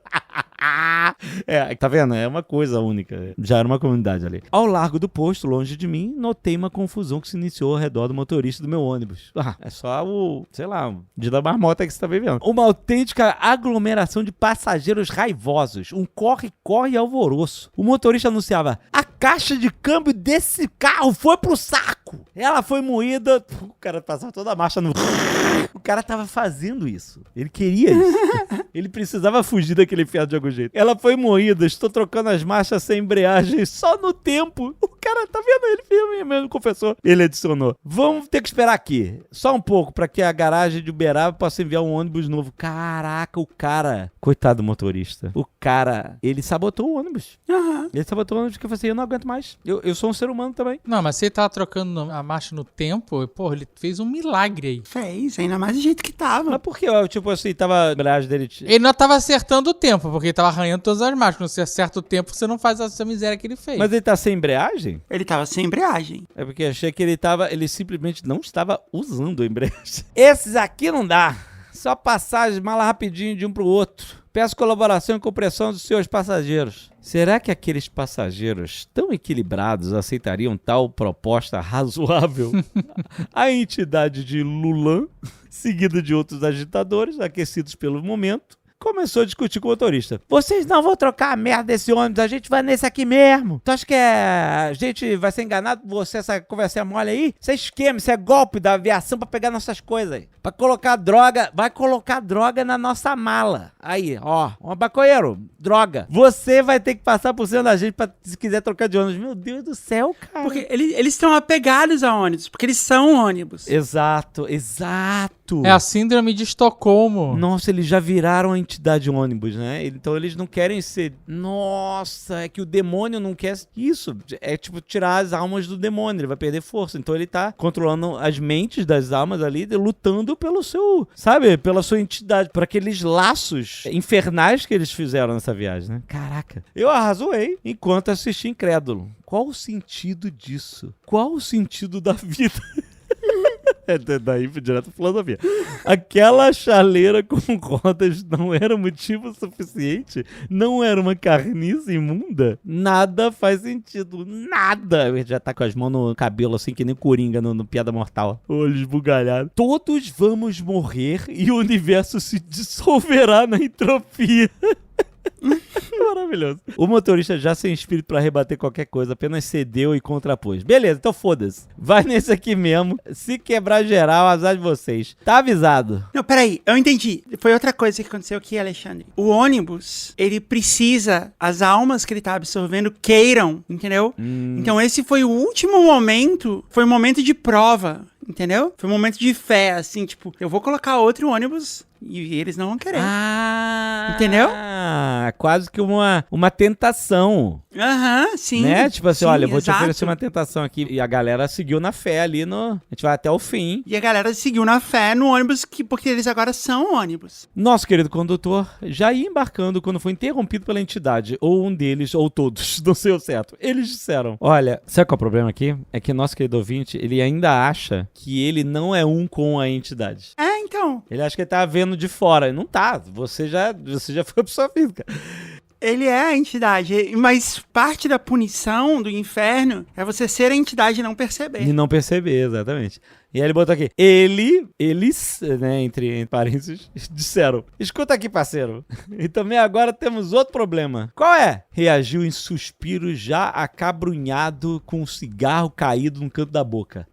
Tá vendo? É uma coisa única. Já era uma comunidade ali. Ao largo do posto, longe de mim, notei uma confusão que se iniciou ao redor do motorista do meu ônibus. É só o, sei lá, o dia da marmota que você tá vivendo. Uma autêntica aglomeração de passageiros raivosos. Um corre-corre e alvoroço. O motorista anunciava: a caixa de câmbio desse carro foi pro saco. Ela foi moída. O cara passava toda a marcha no... O cara tava fazendo isso. Ele queria isso. Ele precisava fugir daquele enfiado de algum jeito. Ela foi moída, estou trocando as marchas sem embreagem só no tempo. O cara, tá vendo? Ele mesmo confessou. Ele adicionou: vamos ter que esperar aqui, só um pouco, pra que a garagem de Uberaba possa enviar um ônibus novo. Caraca, o cara... Coitado do motorista. O cara, ele sabotou o ônibus. Aham. Ele sabotou o ônibus porque eu falei assim, eu não aguento mais. Eu sou um ser humano também. Não, mas se ele tava trocando a marcha no tempo, porra, ele fez um milagre aí. Fez, ainda mais do jeito que tava. Mas por que? Tipo assim, tava a embreagem dele... Ele não tava acertando o tempo, porque ele tava arranhando todas as marchas. Quando você acerta o tempo, você não faz essa miséria que ele fez. Mas ele tá sem embreagem? Ele tava sem embreagem. É porque achei que ele simplesmente não estava usando a embreagem. Esses aqui não dá. Só passagem, mala rapidinho de um pro outro. Peço colaboração e compreensão dos seus passageiros. Será que aqueles passageiros tão equilibrados aceitariam tal proposta razoável? A entidade de Lulan, seguida de outros agitadores, aquecidos pelo momento, começou a discutir com o motorista. Vocês não vão trocar a merda desse ônibus, a gente vai nesse aqui mesmo. Tu acha que a gente vai ser enganado por você, essa conversa mole aí? Isso é esquema, isso é golpe da aviação pra pegar nossas coisas aí. Pra colocar droga, vai colocar droga na nossa mala. Aí, ó, bacoeiro, droga. Você vai ter que passar por cima da gente pra, se quiser trocar de ônibus. Meu Deus do céu, cara. Porque eles estão apegados a ônibus, porque eles são ônibus. Exato. É a síndrome de Estocolmo. Nossa, eles já viraram a entidade ônibus, né? Então eles não querem ser... Nossa, é que o demônio não quer isso. É tipo tirar as almas do demônio, ele vai perder força. Então ele tá controlando as mentes das almas ali, lutando pelo seu, sabe? Pela sua entidade, por aqueles laços infernais que eles fizeram nessa viagem, né? Caraca. Eu arrazoei enquanto assisti incrédulo. Qual o sentido disso? Qual o sentido da vida? É daí direto pra filosofia. Aquela chaleira com rodas não era motivo suficiente? Não era uma carniça imunda? Nada faz sentido. Nada. Ele já tá com as mãos no cabelo assim, que nem Coringa no Piada Mortal. Olhos esbugalhados. Todos vamos morrer e o universo se dissolverá na entropia. Maravilhoso. O motorista, já sem espírito pra rebater qualquer coisa, apenas cedeu e contrapôs. Beleza, então foda-se. Vai nesse aqui mesmo. Se quebrar geral, azar de vocês. Tá avisado. Não, peraí, eu entendi. Foi outra coisa que aconteceu aqui, Alexandre. O ônibus, ele precisa, as almas que ele tá absorvendo queiram, entendeu? Então esse foi o último momento, foi um momento de prova, entendeu? Foi um momento de fé, assim, tipo, eu vou colocar outro ônibus e eles não vão querer. Entendeu? quase que uma tentação, Aham, sim. né? Tipo assim, sim, olha, eu vou te exato. oferecer uma tentação aqui. E a galera seguiu na fé ali a gente vai até o fim. E a galera seguiu na fé no ônibus, porque eles agora são ônibus. Nosso querido condutor já ia embarcando quando foi interrompido pela entidade. Ou um deles, ou todos. Não sei o certo. Eles disseram, olha, sabe qual é o problema aqui? É que nosso querido ouvinte, ele ainda acha que ele não é um com a entidade. É, então. Ele acha que ele tá vendo de fora. Não tá. Você já foi pessoa física. Ele é a entidade, mas parte da punição do inferno é você ser a entidade e não perceber. E não perceber, exatamente. E aí ele botou aqui, eles, né, entre parênteses, disseram, escuta aqui, parceiro, e também agora temos outro problema. Qual é? Reagiu em suspiro já acabrunhado com um cigarro caído no canto da boca.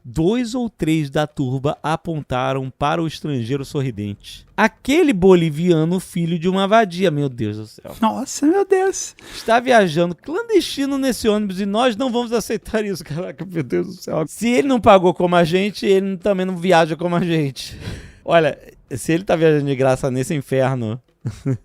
2 ou 3 da turba apontaram para o estrangeiro sorridente. Aquele boliviano filho de uma vadia, meu Deus do céu. Nossa, meu Deus. Está viajando clandestino nesse ônibus e nós não vamos aceitar isso. Caraca, meu Deus do céu. Se ele não pagou como a gente, ele também não viaja como a gente. Olha, se ele tá viajando de graça nesse inferno,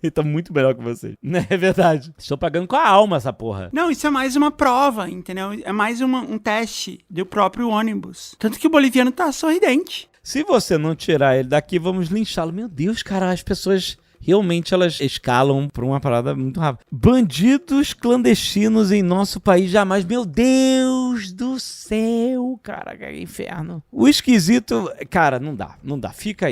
ele tá muito melhor que você. Não é verdade? Estou pagando com a alma essa porra. Não, isso é mais uma prova, entendeu? É mais um teste do próprio ônibus. Tanto que o boliviano tá sorridente. Se você não tirar ele daqui, vamos linchá-lo. Meu Deus, cara, as pessoas... Realmente elas escalam pra uma parada muito rápida. Bandidos clandestinos em nosso país jamais. Meu Deus do céu, cara, que inferno. O esquisito, cara, não dá. Fica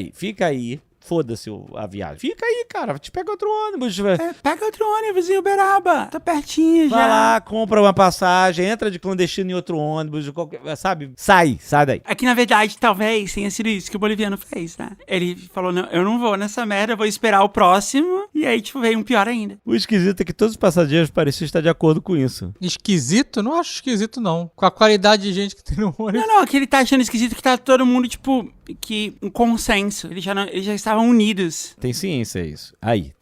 aí. Foda-se a viagem. Fica aí, cara. Te pega outro ônibus. Pega outro ônibus em Uberaba. Tá pertinho já. Vai lá, compra uma passagem, entra de clandestino em outro ônibus, sabe? Sai daí. Aqui, na verdade, talvez tenha sido isso que o boliviano fez, né? Ele falou, não, eu não vou nessa merda, eu vou esperar o próximo. E aí, tipo, veio um pior ainda. O esquisito é que todos os passageiros pareciam estar de acordo com isso. Esquisito? Não acho esquisito, não. Com a qualidade de gente que tem no ônibus. Não, que ele tá achando esquisito que tá todo mundo, tipo, que um consenso. Eles já estavam unidos. Tem ciência isso. Aí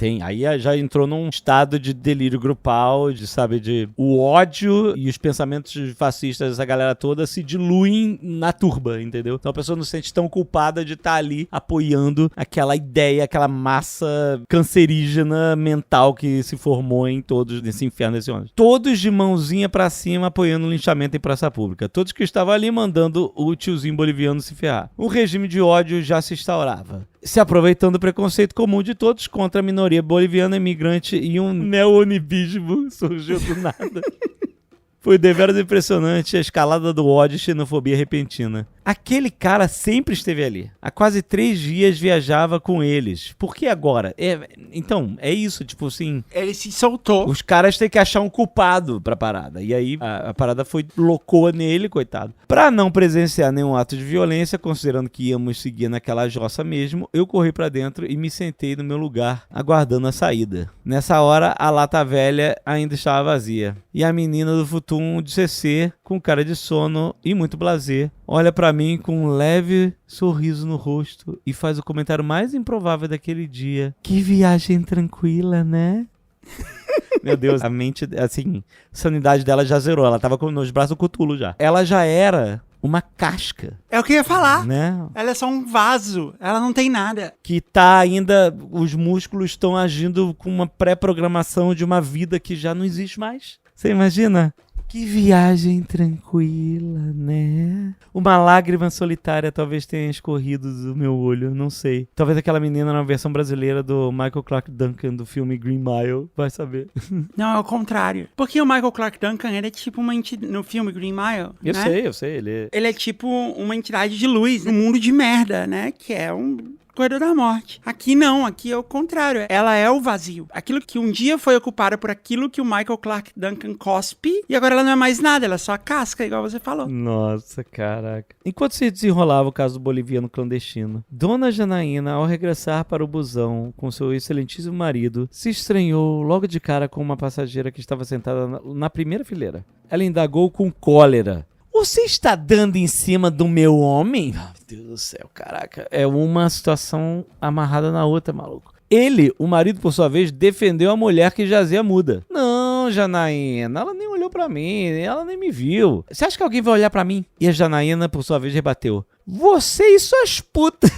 já entrou num estado de delírio grupal, de o ódio e os pensamentos fascistas dessa galera toda se diluem na turba, entendeu? Então a pessoa não se sente tão culpada de estar ali apoiando aquela ideia, aquela massa cancerígena mental que se formou em todos nesse inferno desse ônibus. Todos de mãozinha pra cima apoiando o linchamento em praça pública. Todos que estavam ali mandando o tiozinho boliviano se ferrar. O regime de ódio já se instaurava, se aproveitando do preconceito comum de todos contra a minoria boliviana imigrante e um neonibismo surgiu do nada. Foi deveras impressionante a escalada do ódio e xenofobia repentina. Aquele cara sempre esteve ali. Há quase 3 dias viajava com eles. Por que agora? Então, é isso, tipo assim... Ele se soltou. Os caras têm que achar um culpado pra parada. E aí, a parada locou nele, coitado. Pra não presenciar nenhum ato de violência, considerando que íamos seguir naquela jossa mesmo, eu corri pra dentro e me sentei no meu lugar, aguardando a saída. Nessa hora, a lata velha ainda estava vazia. E a menina do futum de CC, com cara de sono e muito blasé, olha pra mim com um leve sorriso no rosto e faz o comentário mais improvável daquele dia. Que viagem tranquila, né? Meu Deus, a mente, assim, a sanidade dela já zerou. Ela tava nos braços do Cthulhu já. Ela já era uma casca. É o que eu ia falar. Né? Ela é só um vaso. Ela não tem nada. Que tá ainda... Os músculos estão agindo com uma pré-programação de uma vida que já não existe mais. Você imagina? Que viagem tranquila, né? Uma lágrima solitária talvez tenha escorrido do meu olho, não sei. Talvez aquela menina na versão brasileira do Michael Clarke Duncan do filme Green Mile, vai saber. Não, é o contrário. Porque o Michael Clarke Duncan, ele é tipo uma entidade... No filme Green Mile, Eu sei. Ele é tipo uma entidade de luz, um mundo de merda, né? Que é um... Corredor da morte. Aqui não, aqui é o contrário. Ela é o vazio. Aquilo que um dia foi ocupado por aquilo que o Michael Clarke Duncan cospe, e agora ela não é mais nada, ela é só a casca, igual você falou. Nossa, caraca. Enquanto se desenrolava o caso do boliviano clandestino, Dona Janaína, ao regressar para o busão com seu excelentíssimo marido, se estranhou logo de cara com uma passageira que estava sentada na primeira fileira. Ela indagou com cólera. Você está dando em cima do meu homem? Meu Deus do céu, caraca. É uma situação amarrada na outra, maluco. Ele, o marido, por sua vez, defendeu a mulher que jazia muda. Não, Janaína, ela nem olhou pra mim, ela nem me viu. Você acha que alguém vai olhar pra mim? E a Janaína, por sua vez, rebateu. Você e suas putas.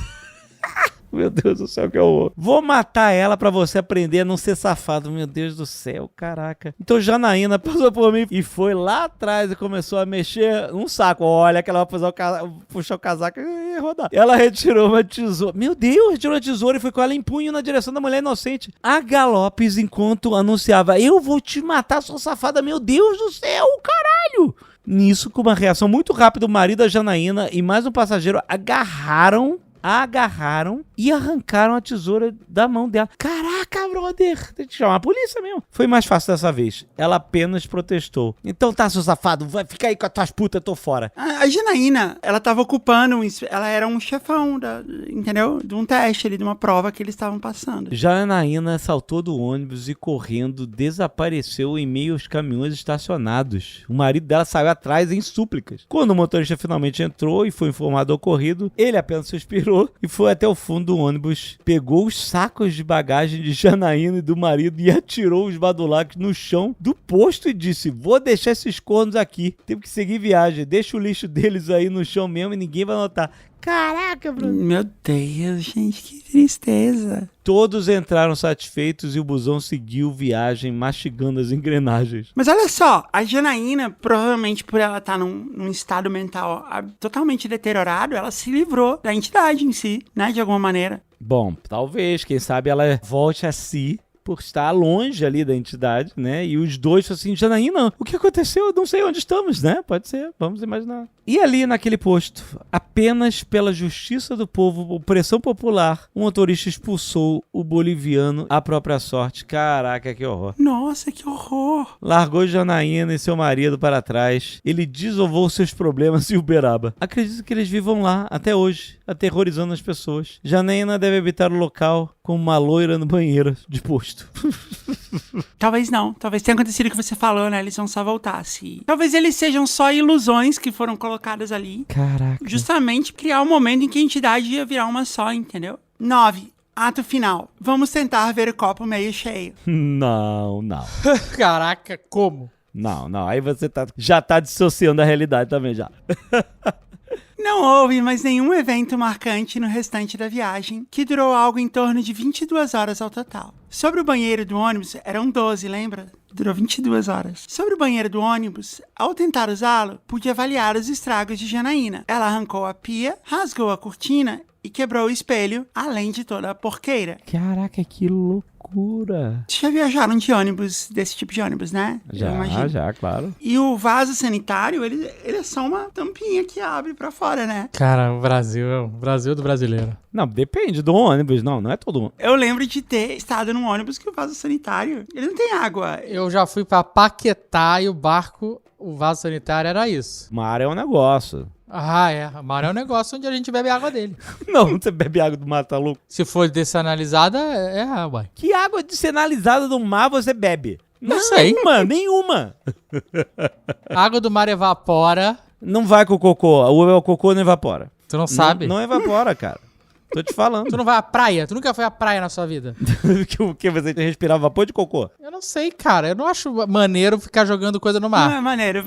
Meu Deus do céu, que horror. Vou matar ela pra você aprender a não ser safado. Meu Deus do céu, caraca. Então Janaína passou por mim e foi lá atrás e começou a mexer num saco. Olha que ela vai puxar o casaco e rodar. Ela retirou uma tesoura. Meu Deus, retirou uma tesoura e foi com ela em punho na direção da mulher inocente. A galopes enquanto anunciava: eu vou te matar, sua safada. Meu Deus do céu, caralho. Nisso, com uma reação muito rápida, o marido da Janaína e mais um passageiro agarraram e arrancaram a tesoura da mão dela. Caraca, brother! Tem que chamar a polícia mesmo. Foi mais fácil dessa vez. Ela apenas protestou. Então tá, seu safado, vai ficar aí com as tuas putas, eu tô fora. A Janaína, ela tava ocupando, ela era um chefão, entendeu? De um teste ali, de uma prova que eles estavam passando. Janaína saltou do ônibus e correndo desapareceu em meio aos caminhões estacionados. O marido dela saiu atrás em súplicas. Quando o motorista finalmente entrou e foi informado do ocorrido, ele apenas suspirou e foi até o fundo do ônibus, pegou os sacos de bagagem de Janaína e do marido e atirou os badulaques no chão do posto e disse: vou deixar esses cornos aqui, temos que seguir viagem, deixa o lixo deles aí no chão mesmo e ninguém vai notar. Caraca, Bruno. Meu Deus, gente, que tristeza. Todos entraram satisfeitos e o busão seguiu viagem mastigando as engrenagens. Mas olha só, a Janaína, provavelmente por ela estar num estado mental totalmente deteriorado, ela se livrou da entidade em si, né, de alguma maneira. Bom, talvez, quem sabe ela volte a si por estar longe ali da entidade, né? E os dois falam assim: Janaína, o que aconteceu? Eu não sei onde estamos, né? Pode ser, vamos imaginar. E ali naquele posto, apenas pela justiça do povo, por pressão popular, um motorista expulsou o boliviano à própria sorte. Caraca, que horror. Nossa, que horror. Largou Janaína e seu marido para trás. Ele desovou seus problemas em Uberaba. Acredito que eles vivam lá até hoje, aterrorizando as pessoas. Janaína deve habitar o local com uma loira no banheiro de posto. Talvez não. Talvez tenha acontecido o que você falou, né? Eles vão só voltar. Talvez eles sejam só ilusões que foram colocadas ali. Caraca. Justamente criar um momento em que a entidade ia virar uma só, entendeu? 9. Ato final. Vamos tentar ver o copo meio cheio. Não. Caraca, como? Não. Aí você já tá dissociando da realidade também, já. Não houve mais nenhum evento marcante no restante da viagem, que durou algo em torno de 22 horas ao total. Sobre o banheiro do ônibus, eram 12, lembra? Durou 22 horas. Sobre o banheiro do ônibus, ao tentar usá-lo, pude avaliar os estragos de Janaína. Ela arrancou a pia, rasgou a cortina e quebrou o espelho, além de toda a porqueira. Caraca, que loucura. Vocês já viajaram de ônibus, desse tipo de ônibus, né? Já, claro. E o vaso sanitário, ele é só uma tampinha que abre pra fora, né? Cara, o Brasil é o Brasil do brasileiro. Não, depende do ônibus, não é todo ônibus. Eu lembro de ter estado num ônibus que o vaso sanitário, ele não tem água. Eu já fui pra Paquetá e o barco, o vaso sanitário era isso. Mar é um negócio. Ah, é. Mar é um negócio onde a gente bebe água dele. Não, você bebe água do mar, tá louco? Se for dessanalizada, é água. Que água descenalizada do mar você bebe? Não sei. Nenhuma. A água do mar evapora. Não vai com o cocô. O cocô não evapora. Tu não sabe? Não evapora, cara. Tô te falando. Tu não vai à praia? Tu nunca foi à praia na sua vida? O que? Você respirava vapor de cocô? Eu não sei, cara. Eu não acho maneiro ficar jogando coisa no mar. Não é maneiro,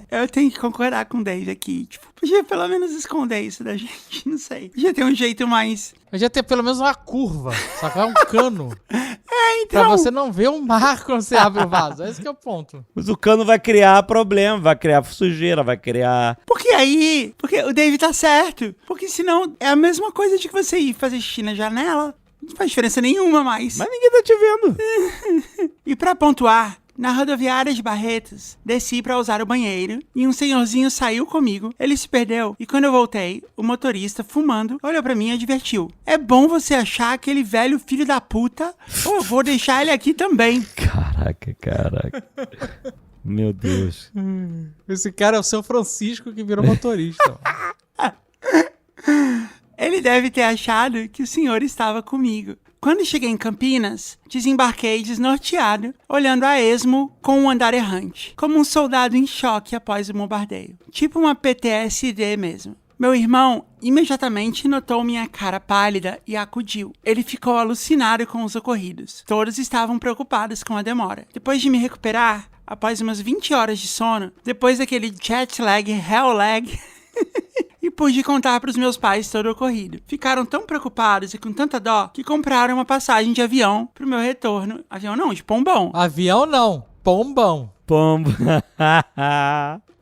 eu tenho que concordar com o Dave aqui. Tipo, podia pelo menos esconder isso da gente, não sei. Podia ter um jeito mais... Podia ter pelo menos uma curva, só que é um cano. Então... Pra você não ver o mar quando você abre o vaso. Esse que é o ponto. Mas o cano vai criar problema, vai criar sujeira, vai criar... Porque o Dave tá certo. Porque senão é a mesma coisa de que você ir fazer xixi na janela. Não faz diferença nenhuma mais. Mas ninguém tá te vendo. E pra pontuar, na rodoviária de Barretos, desci pra usar o banheiro e um senhorzinho saiu comigo. Ele se perdeu e quando eu voltei, o motorista, fumando, olhou pra mim e advertiu: é bom você achar aquele velho filho da puta ou eu vou deixar ele aqui também. Caraca. Meu Deus. Esse cara é o São Francisco que virou motorista. Ele deve ter achado que o senhor estava comigo. Quando cheguei em Campinas, desembarquei desnorteado, olhando a esmo com um andar errante, como um soldado em choque após o bombardeio. Tipo uma PTSD mesmo. Meu irmão imediatamente notou minha cara pálida e acudiu. Ele ficou alucinado com os ocorridos. Todos estavam preocupados com a demora. Depois de me recuperar, após umas 20 horas de sono, depois daquele jet lag, hell lag... e pude contar pros meus pais todo o ocorrido. Ficaram tão preocupados e com tanta dó que compraram uma passagem de avião pro meu retorno. Avião não, de pombão. Avião não, pombão. Pombo.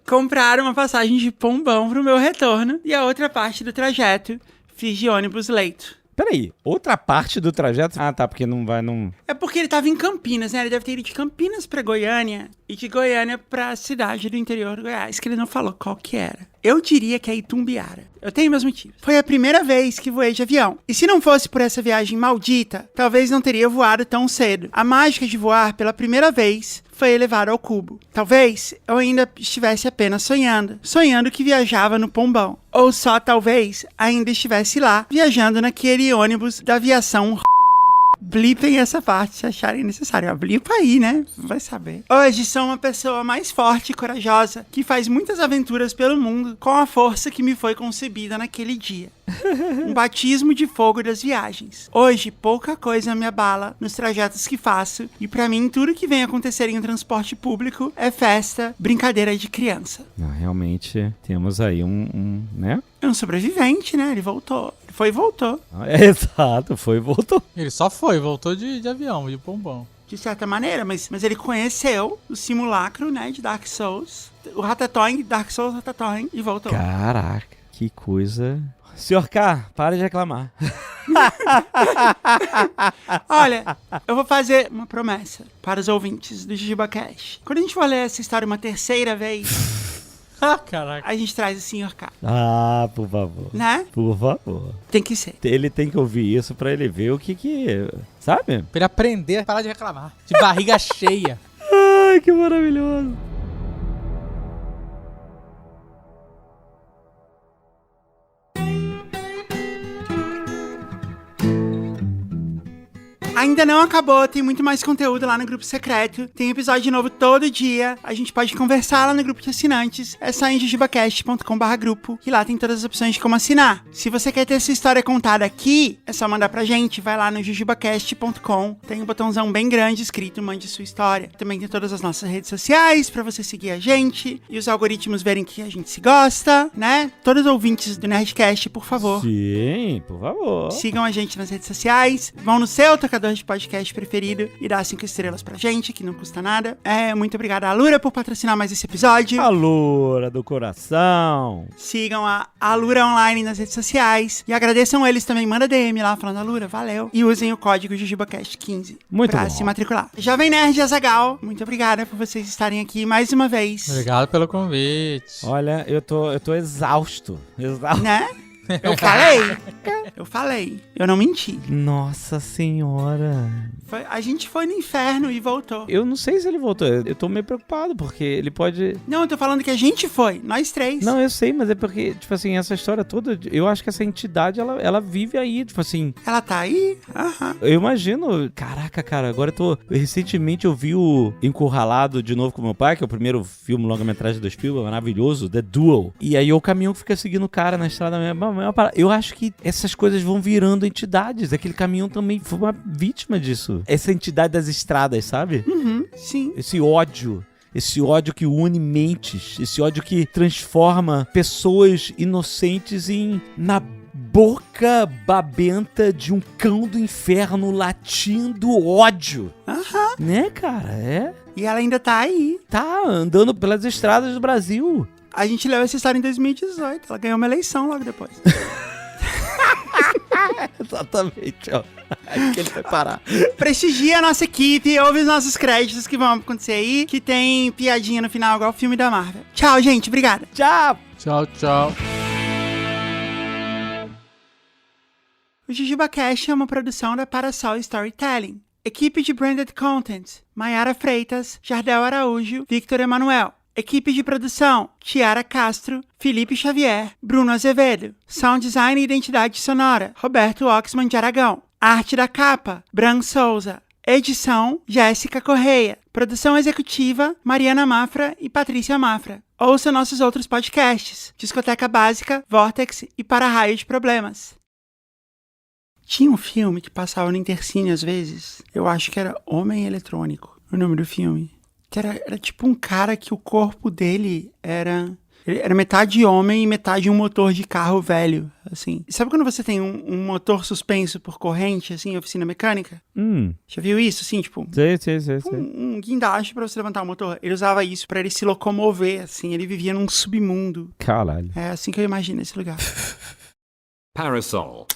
Compraram uma passagem de pombão pro meu retorno e a outra parte do trajeto fiz de ônibus leito. Peraí, outra parte do trajeto? Ah, tá, porque não vai, não... É porque ele tava em Campinas, né? Ele deve ter ido de Campinas pra Goiânia e de Goiânia pra cidade do interior do Goiás, que ele não falou qual que era. Eu diria que é Itumbiara. Eu tenho meus motivos. Foi a primeira vez que voei de avião. E se não fosse por essa viagem maldita, talvez não teria voado tão cedo. A mágica de voar pela primeira vez foi elevar ao cubo. Talvez eu ainda estivesse apenas sonhando. Sonhando que viajava no pombão. Ou só talvez ainda estivesse lá, viajando naquele ônibus da aviação. Blipem essa parte se acharem necessário. Blipa aí, né? Vai saber. Hoje sou uma pessoa mais forte e corajosa que faz muitas aventuras pelo mundo com a força que me foi concebida naquele dia. Um batismo de fogo das viagens. Hoje, pouca coisa me abala nos trajetos que faço e pra mim tudo que vem acontecer em um transporte público é festa, brincadeira de criança. Não, realmente temos aí né? É um sobrevivente, né? Ele voltou. Ele foi e voltou. Exato, foi e voltou. Ele só voltou de avião, de pombão. De certa maneira, mas ele conheceu o simulacro, né, de Dark Souls, o Ratatouille, Dark Souls Ratatouille, e voltou. Caraca, que coisa... Senhor K, para de reclamar. Olha, eu vou fazer uma promessa para os ouvintes do JujubaCast. Quando a gente for ler essa história uma terceira vez, Caraca. a gente traz o Sr. K, Ah, por favor. né? Por favor. Tem que ser. Ele tem que ouvir isso pra ele ver o que sabe? Pra ele aprender a parar de reclamar. De barriga cheia. Ai, que maravilhoso. Ainda não acabou, tem muito mais conteúdo lá no grupo secreto. Tem episódio novo todo dia. A gente pode conversar lá no grupo de assinantes. É só em jujubacast.com/grupo, que lá tem todas as opções de como assinar. Se você quer ter sua história contada aqui, é só mandar pra gente. Vai lá no jujubacast.com. Tem um botãozão bem grande escrito Mande Sua História. Também tem todas as nossas redes sociais pra você seguir a gente e os algoritmos verem que a gente se gosta, né? Todos os ouvintes do Nerdcast, por favor, Sim, por favor. sigam a gente nas redes sociais. Vão no seu tocador de podcast preferido e dá 5 estrelas pra gente, que não custa nada. Muito obrigada a Alura por patrocinar mais esse episódio. A loura do coração. Sigam a Alura Online nas redes sociais e agradeçam eles também. Manda DM lá falando Alura, valeu. E usem o código JujubaCast15 Muito pra bom. se matricular. Jovem Nerd e Azaghal, muito obrigada por vocês estarem aqui mais uma vez. Obrigado pelo convite. Olha, eu tô exausto. Exausto. Né? Eu falei. Eu não menti. Nossa senhora. A gente foi no inferno e voltou. Eu não sei se ele voltou. Eu tô meio preocupado, porque ele pode... Não, eu tô falando que a gente foi, nós três. Não, eu sei, mas é porque, tipo assim, essa história toda, eu acho que essa entidade, ela vive aí, tipo assim... Ela tá aí? Aham. Eu imagino... Caraca, cara, agora recentemente eu vi o Encurralado de novo com meu pai, que é o primeiro filme longa-metragem do Spielberg, maravilhoso, The Duel. E aí o caminhão que fica seguindo o cara na estrada mesmo. Eu acho que essas coisas vão virando entidades. Aquele caminhão também foi uma vítima disso. Essa entidade das estradas, sabe? Uhum, sim. Esse ódio que une mentes, esse ódio que transforma pessoas inocentes na boca babenta de um cão do inferno latindo ódio. Aham. Né, cara? E ela ainda tá aí. Tá andando pelas estradas do Brasil. A gente leu essa história em 2018. Ela ganhou uma eleição logo depois. Exatamente, ó. Aí que ele vai parar. Prestigia a nossa equipe, ouve os nossos créditos que vão acontecer aí, que tem piadinha no final, igual o filme da Marvel. Tchau, gente. Obrigada. Tchau! Tchau, tchau. O JujubaCast é uma produção da Parasol Storytelling. Equipe de Branded Content: Maiara Freitas, Jardel Araújo, Victor Emanuel. Equipe de produção: Tiara Castro, Felipe Xavier, Bruno Azevedo. Sound Design e Identidade Sonora: Roberto Oxman de Aragão. Arte da capa: Bran Souza. Edição: Jéssica Correia. Produção executiva: Mariana Mafra e Patrícia Mafra. Ouça nossos outros podcasts: Discoteca Básica, Vortex e Para-Raio de Problemas. Tinha um filme que passava no Intercine às vezes. Eu acho que era Homem Eletrônico, o nome do filme. Que era tipo um cara que o corpo dele era Ele era metade homem e metade um motor de carro velho, assim. Sabe quando você tem um motor suspenso por corrente, assim, oficina mecânica? Já viu isso, assim, tipo... Sei. Um guindaste pra você levantar o motor. Ele usava isso pra ele se locomover, assim. Ele vivia num submundo. Caralho. É assim que eu imagino esse lugar. Parasol.